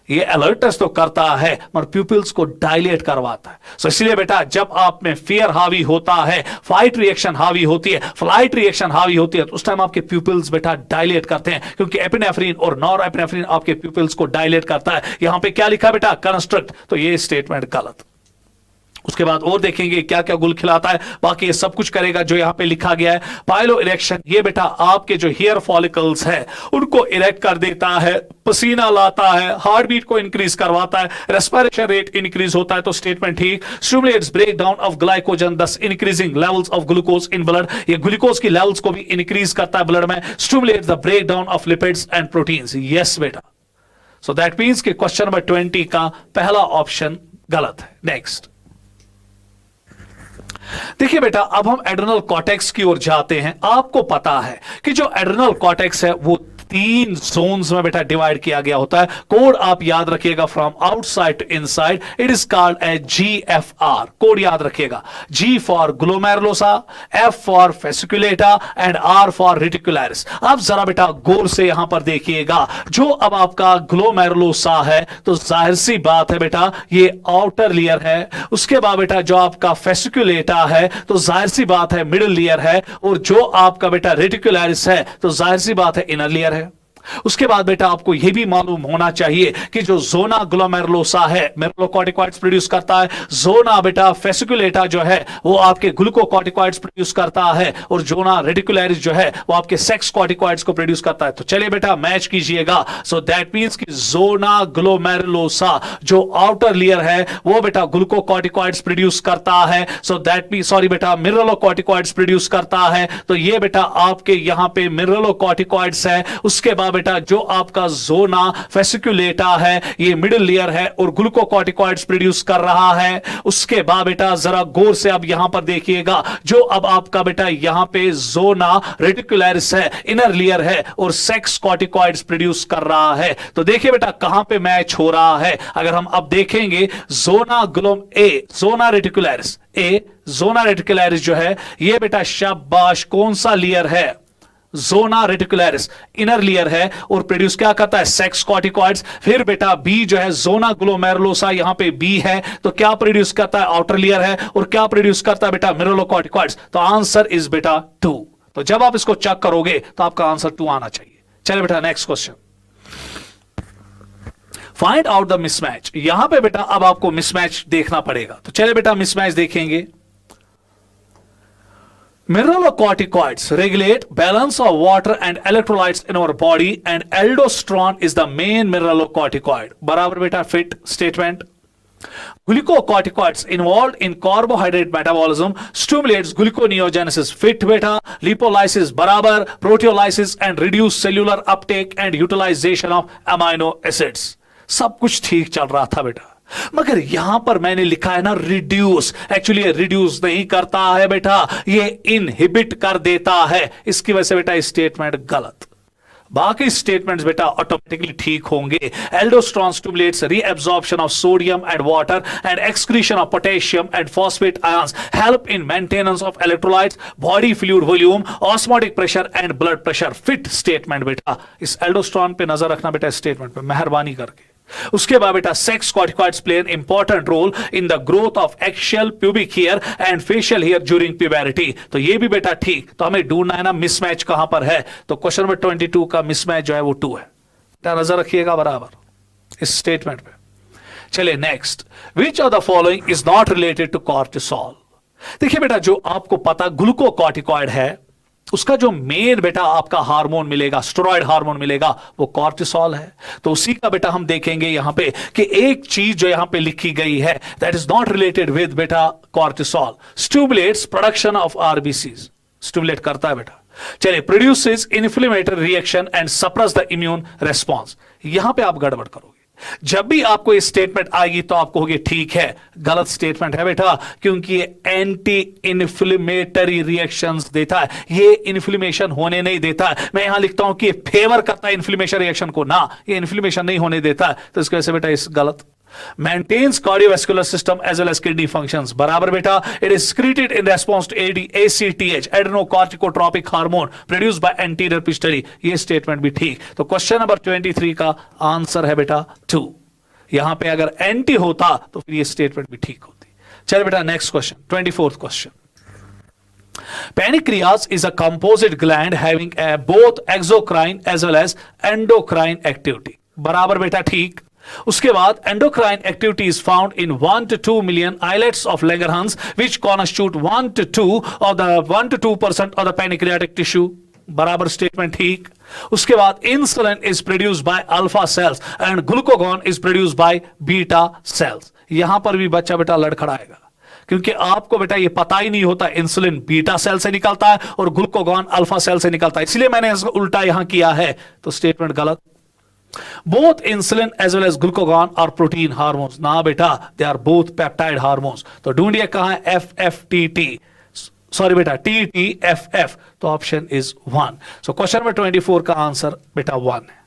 ये अलर्टनेस तो करता है मगर प्यूपिल्स को डायलेट करवाता है। सो इसलिए बेटा जब आप में फियर हावी होता है, फाइट रिएक्शन हावी होती है, फ्लाइट रिएक्शन हावी होती है, तो उस टाइम आपके प्यूपिल्स बेटा डायलेट करते हैं, क्योंकि एपिनेफ्रीन और नॉरएपिनेफ्रीन आपके प्यूपिल्स को डायलेट करता है। यहां पे क्या लिखा बेटा, कंस्ट्रक्ट। तो ये स्टेटमेंट गलत। उसके बाद और देखेंगे क्या क्या गुल खिलाता है, बाकी ये सब कुछ करेगा जो यहां पे लिखा गया है। पाइलो इरेक्शन, ये बेटा आपके जो हेयर फॉलिकल्स है उनको इरेक्ट कर देता है, पसीना लाता है, हार्ट बीट को इंक्रीज करवाता है, रेस्पिरेशन रेट इंक्रीज होता है। तो स्टेटमेंट ठीक। Stimulates break down of glycogen thus increasing levels of glucose in blood, ये ग्लूकोज की लेवल्स को भी इंक्रीज करता है ब्लड में। Stimulates the break down of lipids and proteins. Yes बेटा। सो दैट मींस कि क्वेश्चन नंबर 20 का पहला ऑप्शन गलत है। नेक्स्ट देखिए बेटा अब हम एड्रिनल कॉर्टेक्स की ओर जाते हैं। आपको पता है कि जो एड्रिनल कॉर्टेक्स है वो 3 जोन्स में बेटा डिवाइड किया गया होता है। कोड आप याद रखिएगा, from outside to inside, it is called as GFR। Code याद रखिएगा, G for glomerulosa, F for fasciculata and R for reticularis. आप जरा बेटा गौर से यहां पर देखिएगा, जो अब आपका ग्लोमेरुलोसा है तो जाहिर सी बात है बेटा ये आउटर लेयर है। उसके बाद बेटा जो आपका फेसिकुलेटा है तो जाहिर सी बात है मिडिल लेयर है, और जो आपका बेटा रेटिकुलरिस है तो जाहिर सी बात है इनर लेयर है। उसके बाद बेटा आपको यह भी मालूम होना चाहिए कि जो जोना ग्लोमेरुलोसा है मेरुलोकॉर्टिकॉइड्स प्रोड्यूस करता है, जोना बेटा फेसिकुलेटा जो है वो आपके ग्लूकोकॉर्टिकॉइड्स प्रोड्यूस करता है, और जोना रेटिकुलरिस जो है वो आपके सेक्स कॉर्टिकॉइड्स को प्रोड्यूस करता है। तो चलिए बेटा मैच कीजिएगा। सो दैट मींस कि जोना ग्लोमेरुलोसा जो आउटर लेयर है वो बेटा ग्लूकोकॉर्टिकॉइड्स प्रोड्यूस करता है। सो दैट मींस सॉरी बेटा मिनरलोकॉर्टिकॉइड्स प्रोड्यूस करता है। तो ये बेटा आपके यहां पे मिनरलोकॉर्टिकॉइड्स है। उसके बाद बेटा जो आपका जोना फेसिकुलेटा है ये मिडिल लेयर है और ग्लूकोकॉर्टिकॉइड्स प्रोड्यूस कर रहा है। उसके बाद बेटा जरा गौर से अब यहां पर देखिएगा, जो अब आपका बेटा यहां पे जोना रेटिकुलरिस है, इनर लेयर है, और सेक्स कॉर्टिकॉइड्स प्रोड्यूस कर रहा है। तो देखिए बेटा कहां पे मैच हो रहा है। अगर हम अब देखेंगे जोना जोना रेटिकुलरिस जोना रेटिकुलरिस जो है ये बेटा शाबाश कौन सा लेयर है, जोना रेटिकुलरिस इनर लेयर है, और प्रोड्यूस क्या करता है, सेक्स कॉर्टिकॉइड्स। फिर बेटा बी जो है जोना ग्लोमेरुलोसा, यहां पे बी है तो क्या प्रोड्यूस करता है, आउटर लेयर है, और क्या प्रोड्यूस करता है बेटा मिनरलोकॉर्टिकॉइड्स। तो आंसर इज बेटा 2। तो जब आप इसको चेक करोगे तो आपका आंसर 2 आना चाहिए। चलिए बेटा next question, find out the mismatch. यहां पे बेटा अब आपको मिसमैच देखना पड़ेगा। तो चले बेटा मिसमैच देखेंगे। Mineralocorticoids regulate balance of water and electrolytes in our body and aldosterone is the main mineralocorticoid। बराबर बेटा fit statement. Glucocorticoids involved in carbohydrate metabolism stimulates gluconeogenesis fit beta lipolysis barabar proteolysis and reduce cellular uptake and utilization of amino acids। सब कुछ ठीक चल रहा था बेटा, मगर यहां पर मैंने लिखा है ना रिड्यूस, एक्चुअली ये रिड्यूस नहीं करता है बेटा, ये इनहिबिट कर देता है। इसकी वजह से बेटा स्टेटमेंट गलत। बाकी स्टेटमेंट्स बेटा ऑटोमेटिकली ठीक होंगे। Aldosterone stimulates reabsorption of sodium and water and excretion of potassium and phosphate ions, help in maintenance of electrolytes, body fluid volume, osmotic pressure and blood pressure. Fit statement बेटा। इस aldosterone पे नजर रखना बेटा statement पे मेहरबानी करके। उसके बाद बेटा sex corticoids play an important role in the growth of axial pubic hair and facial hair during puberty. तो ये भी बेटा ठीक। तो हमें ढूंढना है ना मिसमैच कहां पर है। तो क्वेश्चन नंबर 22 का मिसमैच जो है वो 2 है। नजर रखिएगा बराबर इस स्टेटमेंट पे। चलिए next, which of the following is not related to cortisol. देखिए बेटा जो आपको पता ग्लूकोकॉर्टिकॉइड है, उसका जो मेन बेटा आपका हार्मोन मिलेगा, स्टेरॉइड हार्मोन मिलेगा, वो कॉर्टिसोल है। तो उसी का बेटा हम देखेंगे यहां पे कि एक चीज जो यहां पे लिखी गई है that is not related with बेटा cortisol. Stimulates production of RBCs, stimulate करता है बेटा। चलिए produces inflammatory reaction and suppress the immune response. यहां पे आप गड़बड़ करोगे। जब भी आपको ये स्टेटमेंट आएगी तो आप कहोगे ठीक है, गलत स्टेटमेंट है बेटा, क्योंकि ये एंटी इन्फ्लेमेटरी रिएक्शंस देता है, ये इन्फ्लेमेशन होने नहीं देता है। मैं यहां लिखता हूं कि ये फेवर करता है इन्फ्लेमेशन रिएक्शन को, ना ये इन्फ्लेमेशन नहीं होने देता है। तो इसकी वजह से बेटा इस गलत। maintains cardiovascular system as well as kidney functions, बराबर बेटा। it is secreted in response to ACTH adrenocorticotropic hormone produced by anterior pituitary। ये स्टेटमेंट भी ठीक। तो क्वेश्चन नंबर 23 का आंसर है बेटा 2। यहां पे अगर एंटी होता तो फिर ये स्टेटमेंट भी ठीक होती। चल बेटा next question, 24th question. Pancreas is a composite gland having both exocrine as well as endocrine activity, बराबर बेटा ठीक। उसके बाद endocrine activity is found in 1 to 2 million islets of Langerhans which constitute 1 to 2% of the pancreatic tissue, बराबर statement ठीक। उसके बाद insulin is produced by alpha cells and glucagon is produced by beta cells. यहां पर भी बच्चा बेटा लड़खड़ाएगा, क्योंकि आपको बेटा ये पता ही नहीं होता इंसुलिन बीटा सेल से निकलता है और ग्लूकागॉन अल्फा सेल से निकलता है, इसलिए मैंने इसको उल्टा यहां किया है। तो स्टेटमेंट गलत। Both insulin as well as glucagon are protein hormones, ना बेटा they are both peptide hormones। तो ढूंढिए कहां है FFTT, सॉरी बेटा TTFF। तो option is 1। So question number 24 का आंसर बेटा 1 है।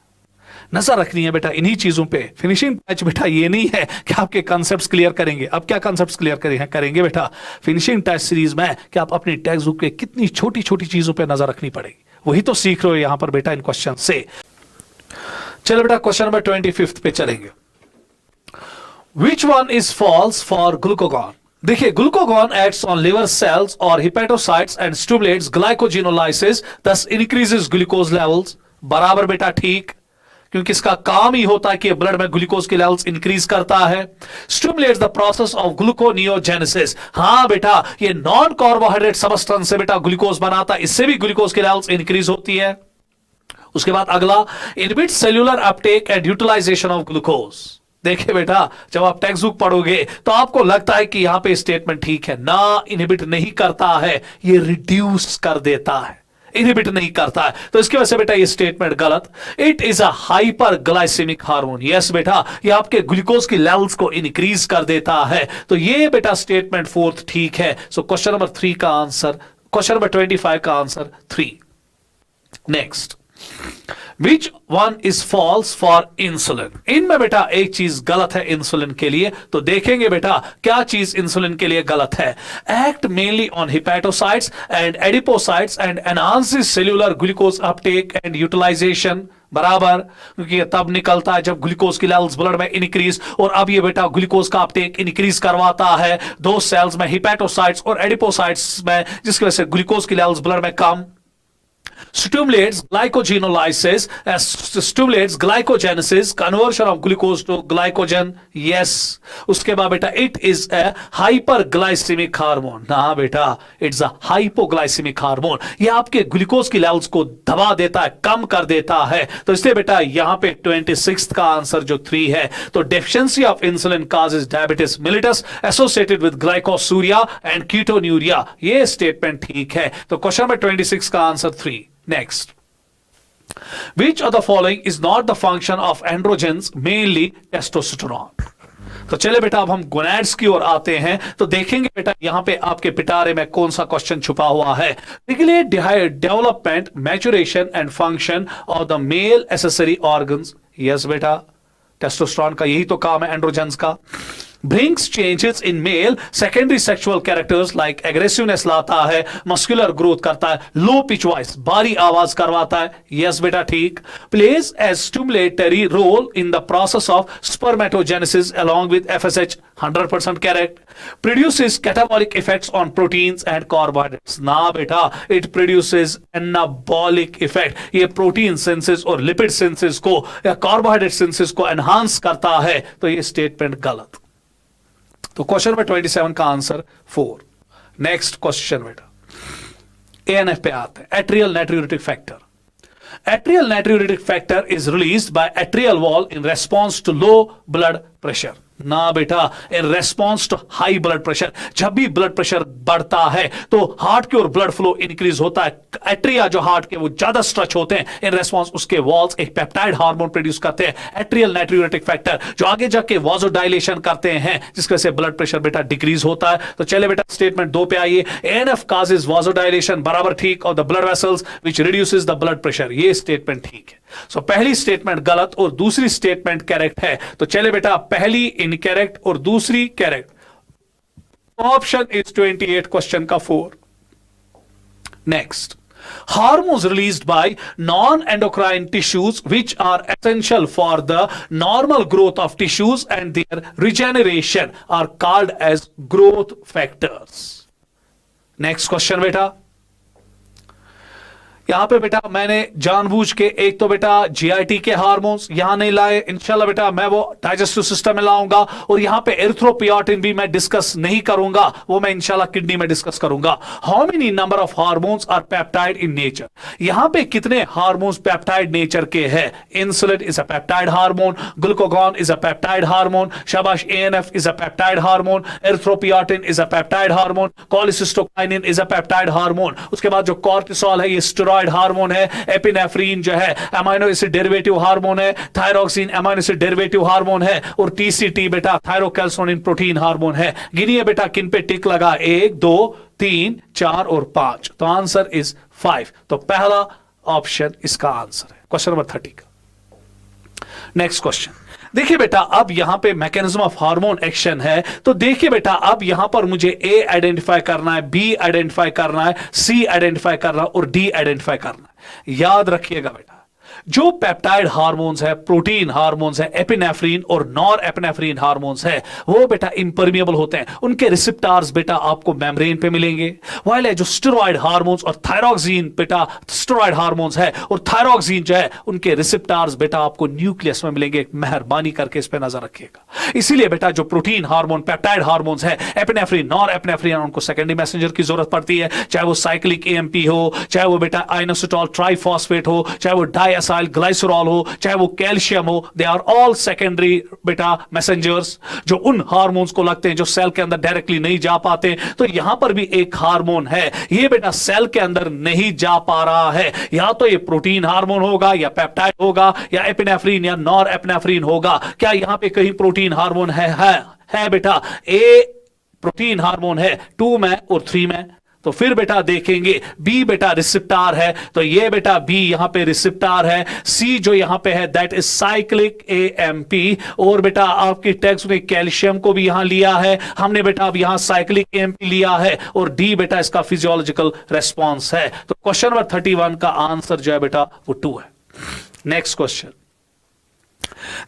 नजर रखनी है बेटा इन्हीं चीजों पे। फिनिशिंग टच बेटा ये नहीं है कि आपके कॉन्सेप्ट्स क्लियर करेंगे। अब क्या कॉन्सेप्ट्स क्लियर करेंगे बेटा फिनिशिंग टच सीरीज में, कि आप अपनी टेक्स्ट बुक पे कितनी छोटी छोटी चीजों पे नजर रखनी पड़ेगी, वही तो सीख रहे हो यहां पर बेटा इन क्वेश्चन से। चलो बेटा क्वेश्चन नंबर 25 पे चलेंगे। Which one is false for glucagon? देखिए glucagon acts on liver cells or hepatocytes and stimulates glycogenolysis, thus increases glucose levels, बराबर बेटा ठीक, क्योंकि इसका काम ही होता है कि ब्लड में ग्लूकोज के लेवल्स इंक्रीज करता है। Stimulates the process of gluconeogenesis, हां बेटा ये नॉन कार्बोहाइड्रेट सबस्टेंस से बेटा ग्लूकोज बनाता है, इससे भी ग्लूकोज की लेवल्स इंक्रीज होती है। उसके बाद अगला inhibit cellular uptake and utilization of glucose. देखिए बेटा जब आप टेक्स्ट बुक पढ़ोगे तो आपको लगता है कि यहां पे स्टेटमेंट ठीक है, ना इनहिबिट नहीं करता है, ये रिड्यूस कर देता है, इनहिबिट नहीं करता है। तो इसकी वजह से बेटा ये स्टेटमेंट गलत। It is a hyperglycemic hormone, yes बेटा ये आपके ग्लूकोज की लेवल्स को इंक्रीज कर देता है। तो ये बेटा स्टेटमेंट 4 ठीक है। सो क्वेश्चन नंबर 3 का आंसर, क्वेश्चन नंबर 25 का answer 3। Next, Which one is false for insulin? इनमें बेटा एक चीज गलत है इंसुलिन के लिए, तो देखेंगे बेटा क्या चीज इंसुलिन के लिए गलत है। Act mainly on hepatocytes and adipocytes and enhances cellular glucose uptake and utilization, बराबर, क्योंकि तब निकलता है जब ग्लूकोज की लेवल्स ब्लड में इंक्रीज, और अब ये बेटा ग्लूकोज का अपटेक इंक्रीज करवाता है दो सेल्स में, हिपैटोसाइट्स और एडिपोसाइट्स में, जिसकी वजह से ग्लूकोज की लेवल्स ब्लड में कम। stimulates glycogenolysis, stimulates glycogenesis, conversion of glucose to glycogen. Yes. उसके बाद बेटा it is a hyperglycemic hormone. ना बेटा, it's a hypoglycemic hormone. ये आपके ग्लूकोज की लेवल्स को दबा देता है, कम कर देता है. तो इसलिए बेटा यहां पे 26th का आंसर जो 3 है, तो deficiency of insulin causes diabetes mellitus associated with glycosuria and ketonuria. ये स्टेटमेंट ठीक है. तो क्वेश्चन नंबर 26 का answer 3. Next, which of the following is not the function of androgens, mainly testosterone? तो चले बेटा अब हम गोनैड्स की ओर आते हैं. तो देखेंगे बेटा यहां पे आपके पिटारे में कौन सा क्वेश्चन छुपा हुआ है. Regulate development, maturation and function of the male accessory organs. Yes बेटा, टेस्टोस्टेरोन का यही तो काम है एंड्रोजेंस का. brings changes in male secondary sexual characters like aggressiveness लाता है, muscular growth करता है, low pitch voice भारी आवाज करवाता है. yes बेटा ठीक. plays as stimulatory role in the process of spermatogenesis along with FSH. 100% correct. produces catabolic effects on proteins and carbohydrates. ना बेटा, it produces anabolic effect. ये प्रोटीन सिंथेसिस और लिपिड सिंथेसिस को या कार्बोहाइड्रेट सिंथेसिस को enhance करता है. तो ये स्टेटमेंट गलत. तो क्वेश्चन नंबर 27 का आंसर 4. नेक्स्ट क्वेश्चन बेटा ANF पे आते हैं. Atrial natriuretic factor. Atrial natriuretic factor is released by atrial wall in response to low blood pressure. ना बेटा, in response to high blood pressure. जब भी ब्लड प्रेशर बढ़ता है तो हार्ट की ओर ब्लड फ्लो इंक्रीज होता है. एट्रिया जो हार्ट के वो ज्यादा स्ट्रेच होते हैं. इन रेस्पॉन्स उसके वॉल्स एक पेप्टाइड हार्मोन प्रोड्यूस करते हैं, एट्रियल नाइट्रियूरेटिक फैक्टर, जो आगे जाके वासोडाइलेशन करते हैं, जिसकी वजह से ब्लड प्रेशर बेटा डिक्रीज होता है. तो चले बेटा स्टेटमेंट 2 पे आइए. ANF causes वासोडाइलेशन, बराबर ठीक, of the blood vessels which reduces the blood pressure. ये स्टेटमेंट ठीक है. सो पहली स्टेटमेंट गलत और दूसरी स्टेटमेंट करेक्ट है. तो चले बेटा पहली इनकरेक्ट और दूसरी करेक्ट. ऑप्शन इज 28 क्वेश्चन का 4. Next, hormones released by non-endocrine tissues which are essential for the normal growth of tissues and their regeneration are called as growth factors. Next question बेटा. यहां पे बेटा मैंने जानबूझ के एक तो बेटा जीआईटी के हार्मोन्स यहां नहीं लाए. इंशाल्लाह बेटा मैं वो डाइजेस्टिव सिस्टम में लाऊंगा. और यहां पे एरिथ्रोपियोटिन भी मैं डिस्कस नहीं करूंगा, वो मैं इंशाल्लाह किडनी में डिस्कस करूंगा. How many number of hormones are peptide in nature. यहां पे कितने हार्मोन्स पेप्टाइड नेचर के हैं. Insulin is a peptide hormone, glucagon is a peptide hormone, शाबाश ANF is a peptide hormone, erythropoietin is a peptide hormone, cholecystokinin is a peptide hormone. उसके बाद जो cortisol है ये स्टेरॉइड हार्मोन है. Epinephrine जो है अमीनो एसिड डेरिवेटिव हार्मोन है. Thyroxine amino acid derivative hormone है. और TCT बेटा थायरोकैल्सिटोनिन प्रोटीन हार्मोन है. गिनिए बेटा किन पे टिक लगा. 1 2 3 4 और 5. तो आंसर इज 5. तो पहला ऑप्शन इसका आंसर है क्वेश्चन नंबर 30 का. नेक्स्ट क्वेश्चन देखिए बेटा, अब यहां पे मैकेनिज्म ऑफ हार्मोन एक्शन है. तो देखिए बेटा अब यहां पर मुझे A आइडेंटिफाई करना है, B आइडेंटिफाई करना है, C आइडेंटिफाई करना है और D आइडेंटिफाई करना है. याद रखिएगा बेटा, जो पेप्टाइड हार्मोन्स है, प्रोटीन हार्मोन्स है, एपिनेफ्रीन और नॉर एपिनेफ्रीन हार्मोन्स है, वो बेटा इंपरमिएबल होते हैं. उनके रिसेप्टर्स बेटा आपको मेम्ब्रेन पे मिलेंगे. वाइल है जो स्टेरॉइड हार्मोन्स और थायरोक्सिन बेटा स्टेरॉइड हार्मोन्स है और थायरोक्सिन जो है उनके रिसेप्टर्स बेटा आपको न्यूक्लियस में मिलेंगे. मेहरबानी करके इस पे नजर रखिएगा. इसीलिए बेटा जो प्रोटीन हार्मोन पेप्टाइड हार्मोन्स है, एपिनेफ्रीन नॉर एपिनेफ्रीन, उनको सेकेंडरी मैसेंजर की जरूरत पड़ती है. चाहे वो साइक्लिक AMP हो, चाहे वो बेटा आइनोसिटोल ट्राइफॉस्फेट हो, चाहे वो डाइएसाइल ग्लाइसरॉल हो, चाहे वो कैल्शियम हो, दे आर ऑल सेकेंडरी बेटा मैसेंजर्स जो उन हार्मोन्स को लगते हैं जो सेल के अंदर डायरेक्टली नहीं जा पाते. तो यहां पर भी एक हार्मोन है, ये बेटा सेल के अंदर नहीं जा पा रहा है. या तो ये प्रोटीन हार्मोन होगा या पेप्टाइड होगा या एपिनेफ्रीन या नॉर एपिनेफ्रीन होगा. क्या यहां पे कहीं प्रोटीन हार्मोन है बेटा. A प्रोटीन हार्मोन है 2 में और 3 में. तो फिर बेटा देखेंगे B बेटा रिसेप्टर है, तो ये बेटा B यहां पे रिसेप्टर है. C जो यहां पे है दैट इज साइक्लिक AMP. और बेटा आपकी टेक्स्ट में कैल्शियम को भी यहां लिया है हमने बेटा, अब यहां साइक्लिक AMP लिया है. और D बेटा इसका फिजियोलॉजिकल रेस्पॉन्स है. तो क्वेश्चन नंबर 31 का आंसर जो है बेटा वो 2 है. नेक्स्ट क्वेश्चन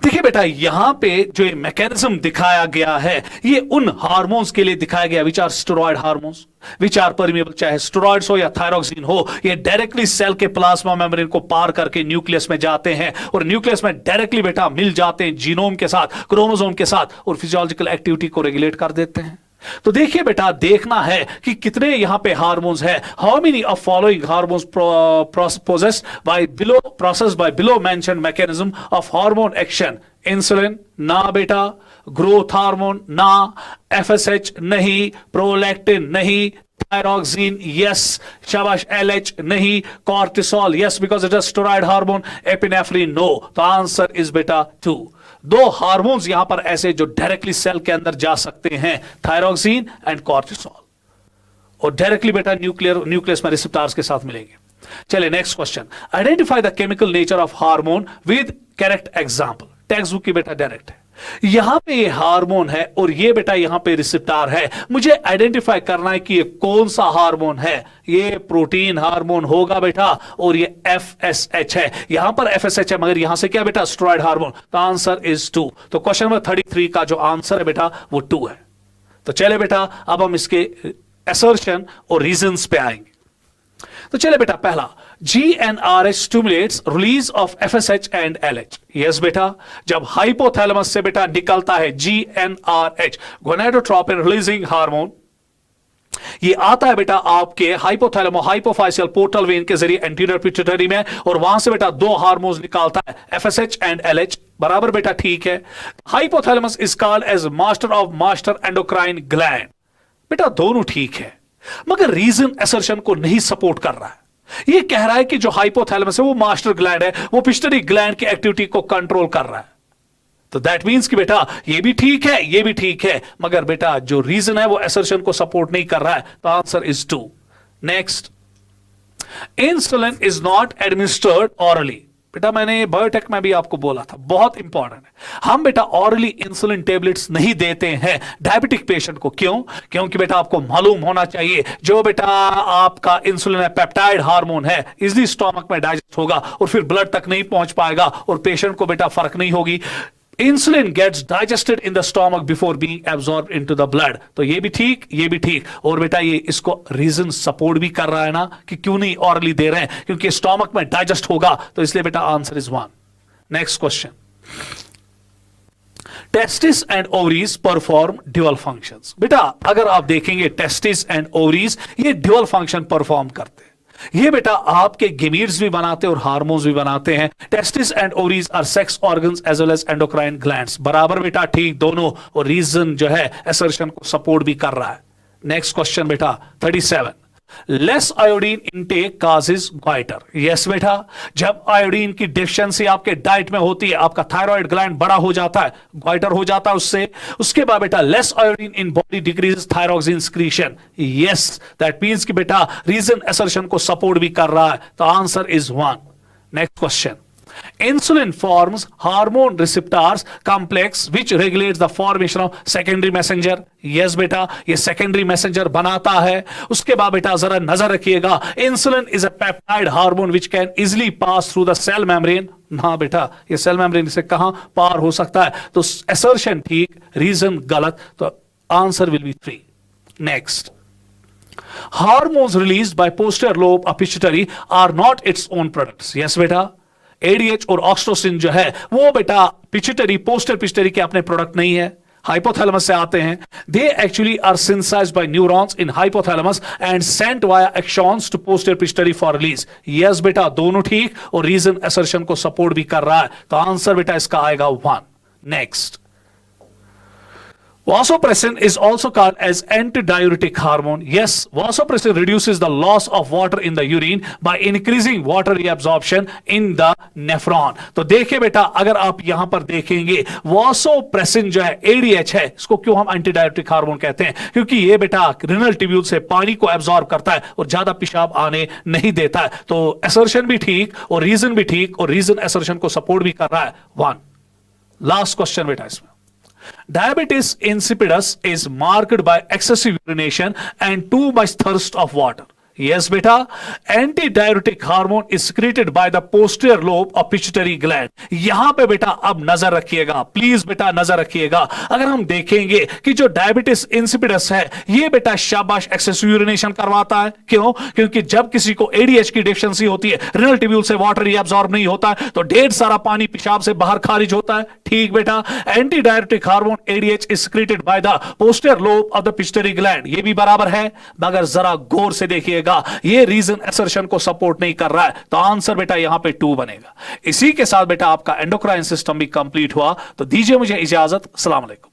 देखिए बेटा, यहां पे जो ये मैकेनिज्म दिखाया गया है ये उन हार्मोन्स के लिए दिखाया गया which are steroid hormones, which are permeable, चाहे स्टेरॉइड्स हो या थायरोक्सिन हो, ये डायरेक्टली सेल के प्लाज्मा मेम्ब्रेन को पार करके न्यूक्लियस में जाते हैं और न्यूक्लियस में डायरेक्टली बेटा मिल जाते हैं जीनोम के साथ, क्रोमोसोम के साथ, और फिजियोलॉजिकल एक्टिविटी को रेगुलेट कर देते हैं। तो देखिए बेटा, देखना है कि कितने यहां पे हार्मोन्स है, how many of following hormones processed by below mention mechanism of hormone action. Insulin ना बेटा, ग्रोथ हार्मोन ना, एफएसएच नहीं, प्रोलैक्टिन नहीं, थायरोक्सिन यस, शाबाश, एलएच नहीं, cortisol yes because it is steroid hormone, epinephrine no. तो answer is बेटा 2। दो हार्मोन्स यहां पर ऐसे जो डायरेक्टली सेल के अंदर जा सकते हैं, थायरोक्सिन एंड कॉर्टिसोल, और डायरेक्टली बेटा न्यूक्लियस में रिसेप्टर्स के साथ मिलेंगे। चलिए next question, identify the chemical nature of hormone with correct example. Text book की बेटा डायरेक्ट है, यहां पे ये हार्मोन है और ये बेटा यहां पे रिसेप्टर है, मुझे आइडेंटिफाई करना है कि ये कौन सा हार्मोन है। ये प्रोटीन हार्मोन होगा बेटा, और ये एफएसएच है, यहां पर एफएसएच है मगर यहां से क्या बेटा, स्टेरॉयड हार्मोन। तो आंसर इज 2। तो क्वेश्चन नंबर 33 का जो आंसर है बेटा वो 2 है। तो चले बेटा, अब हम इसके असर्शन और रीजंस पे आएंगे। तो चले बेटा, पहला GnRH stimulates release of FSH and LH। Yes बेटा, जब हाइपोथैलेमस से बेटा निकलता है GnRH, गोनाडोट्रोपिन रिलीजिंग हार्मोन, ये आता है बेटा आपके हाइपोथैलेमो हाइपोफाइशियल पोर्टल वेन के जरिए एंटीरियर पिट्यूटरी में, और वहां से बेटा दो हार्मोन्स निकालता है, FSH एंड LH। बराबर बेटा, ठीक है। Hypothalamus is called as master of master endocrine gland. बेटा दोनों ठीक है, मगर रीजन असर्शन को नहीं सपोर्ट कर रहा है। ये कह रहा है कि जो हाइपोथैलेमस है वो मास्टर ग्लैंड है, वो पिट्यूटरी ग्लैंड की एक्टिविटी को कंट्रोल कर रहा है। तो दैट मींस कि बेटा ये भी ठीक है, ये भी ठीक है, मगर बेटा जो रीजन है वो असर्शन को सपोर्ट नहीं कर रहा है। तो answer is 2। Next, insulin is not administered hourly. बेटा मैंने बायोटेक में भी आपको बोला था, बहुत इंपॉर्टेंट है, हम बेटा ऑरली इंसुलिन टेबलेट्स नहीं देते हैं डायबिटिक पेशेंट को। क्यों? क्योंकि बेटा आपको मालूम होना चाहिए जो बेटा आपका इंसुलिन है पेप्टाइड हार्मोन है, इजली स्टोमक में डाइजेस्ट होगा और फिर ब्लड तक नहीं पहुंच पाएगा और पेशेंट को बेटा फर्क नहीं होगी। Insulin gets digested in the stomach before being absorb into the blood. तो ये भी ठीक, ये भी ठीक, और बेटा ये इसको रीजन सपोर्ट भी कर रहा है ना कि क्यों नहीं ऑरली दे रहे हैं, क्योंकि स्टोमक में डाइजेस्ट होगा। तो इसलिए बेटा answer is 1। Next question, testis and ovaries perform dual functions. बेटा अगर आप देखेंगे टेस्टिस एंड ओवरीज ये ड्यूअल फंक्शन परफॉर्म करते हैं। ये बेटा आपके गेमीट्स भी बनाते हैं और हार्मोन्स भी बनाते हैं। Testis and ovaries are sex organs as well as endocrine glands. बराबर बेटा, ठीक दोनों, और रीजन जो है असर्शन को सपोर्ट भी कर रहा है। नेक्स्ट क्वेश्चन बेटा 37, less iodine intake causes goitre. Yes बेटा, जब आयोडीन की डेफिशिएंसी आपके डाइट में होती है, आपका थायराइड ग्लैंड बड़ा हो जाता है, गॉइटर हो जाता है उससे। उसके बाद बेटा less iodine in body decreases thyroxine secretion. Yes, that means कि बेटा रीजन असर्शन को सपोर्ट भी कर रहा है। तो answer is 1। Next question, insulin forms hormone receptors complex which regulates the formation of secondary messenger। yes बेटा, ये secondary messenger बनाता है। उसके बाद बेटा जरा नजर रखिएगा, insulin is a peptide hormone which can easily pass through the cell membrane। ना बेटा, ये सेल मेम्ब्रेन से कहां पार हो सकता है? तो assertion ठीक, रीजन गलत। तो answer will be 3। Next, hormones released by posterior lobe of pituitary are not its own products। yes बेटा, एडीएच और ऑक्सीटोसिन जो है वो बेटा पिट्यूटरी पोस्टर पिट्यूटरी के अपने प्रोडक्ट नहीं है, हाइपोथैलेमस से आते हैं। They actually are synthesized by neurons in hypothalamus and sent via axons to posterior pituitary for release. Yes बेटा, दोनों ठीक, और रीजन असर्शन को सपोर्ट भी कर रहा है। तो आंसर बेटा इसका आएगा 1। Next, vasopressin is also called as antidiuretic hormone। yes, vasopressin reduces the loss of water in the urine by increasing water reabsorption in the nephron। तो देखिए बेटा, अगर आप यहां पर देखेंगे vasopressin जो है ADH है, इसको क्यों हम एंटीडायरेटिक हार्मोन कहते हैं? क्योंकि ये बेटा रिनल ट्यूब्यूल से पानी को एब्जॉर्ब करता है और ज्यादा पेशाब आने नहीं देता है। तो असर्शन भी ठीक और रीजन भी ठीक, और रीजन असर्शन को सपोर्ट भी कर रहा है। 1। लास्ट क्वेश्चन बेटा इसमें, diabetes insipidus is marked by excessive urination and too much thirst of water। Yes बेटा, anti diuretic hormone is secreted by the posterior lobe of pituitary gland. यहां पे बेटा अब नजर रखिएगा, प्लीज बेटा नजर रखिएगा। अगर हम देखेंगे कि जो डायबिटिस इंसिपिडस है ये बेटा शाबाश एक्सेसिव यूरिनेशन करवाता है। क्यों? क्योंकि जब किसी को एडीएच की डिफिशिएंसी होती है, रिनल ट्यूब्यूल से वाटर एब्जॉर्ब नहीं होता है, तो ढेर सारा पानी पेशाब से बाहर खारिज होता है। ठीक बेटा, anti diuretic hormone ADH is secreted by the posterior lobe of the pituitary gland, ये भी बराबर है। मगर जरा गौर से देखिएगा, ये रीजन असर्शन को सपोर्ट नहीं कर रहा है, तो आंसर बेटा यहां पे 2 बनेगा। इसी के साथ बेटा आपका एंडोक्राइन सिस्टम भी कंप्लीट हुआ। तो दीजिए मुझे इजाजत। अस्सलाम वालेकुम।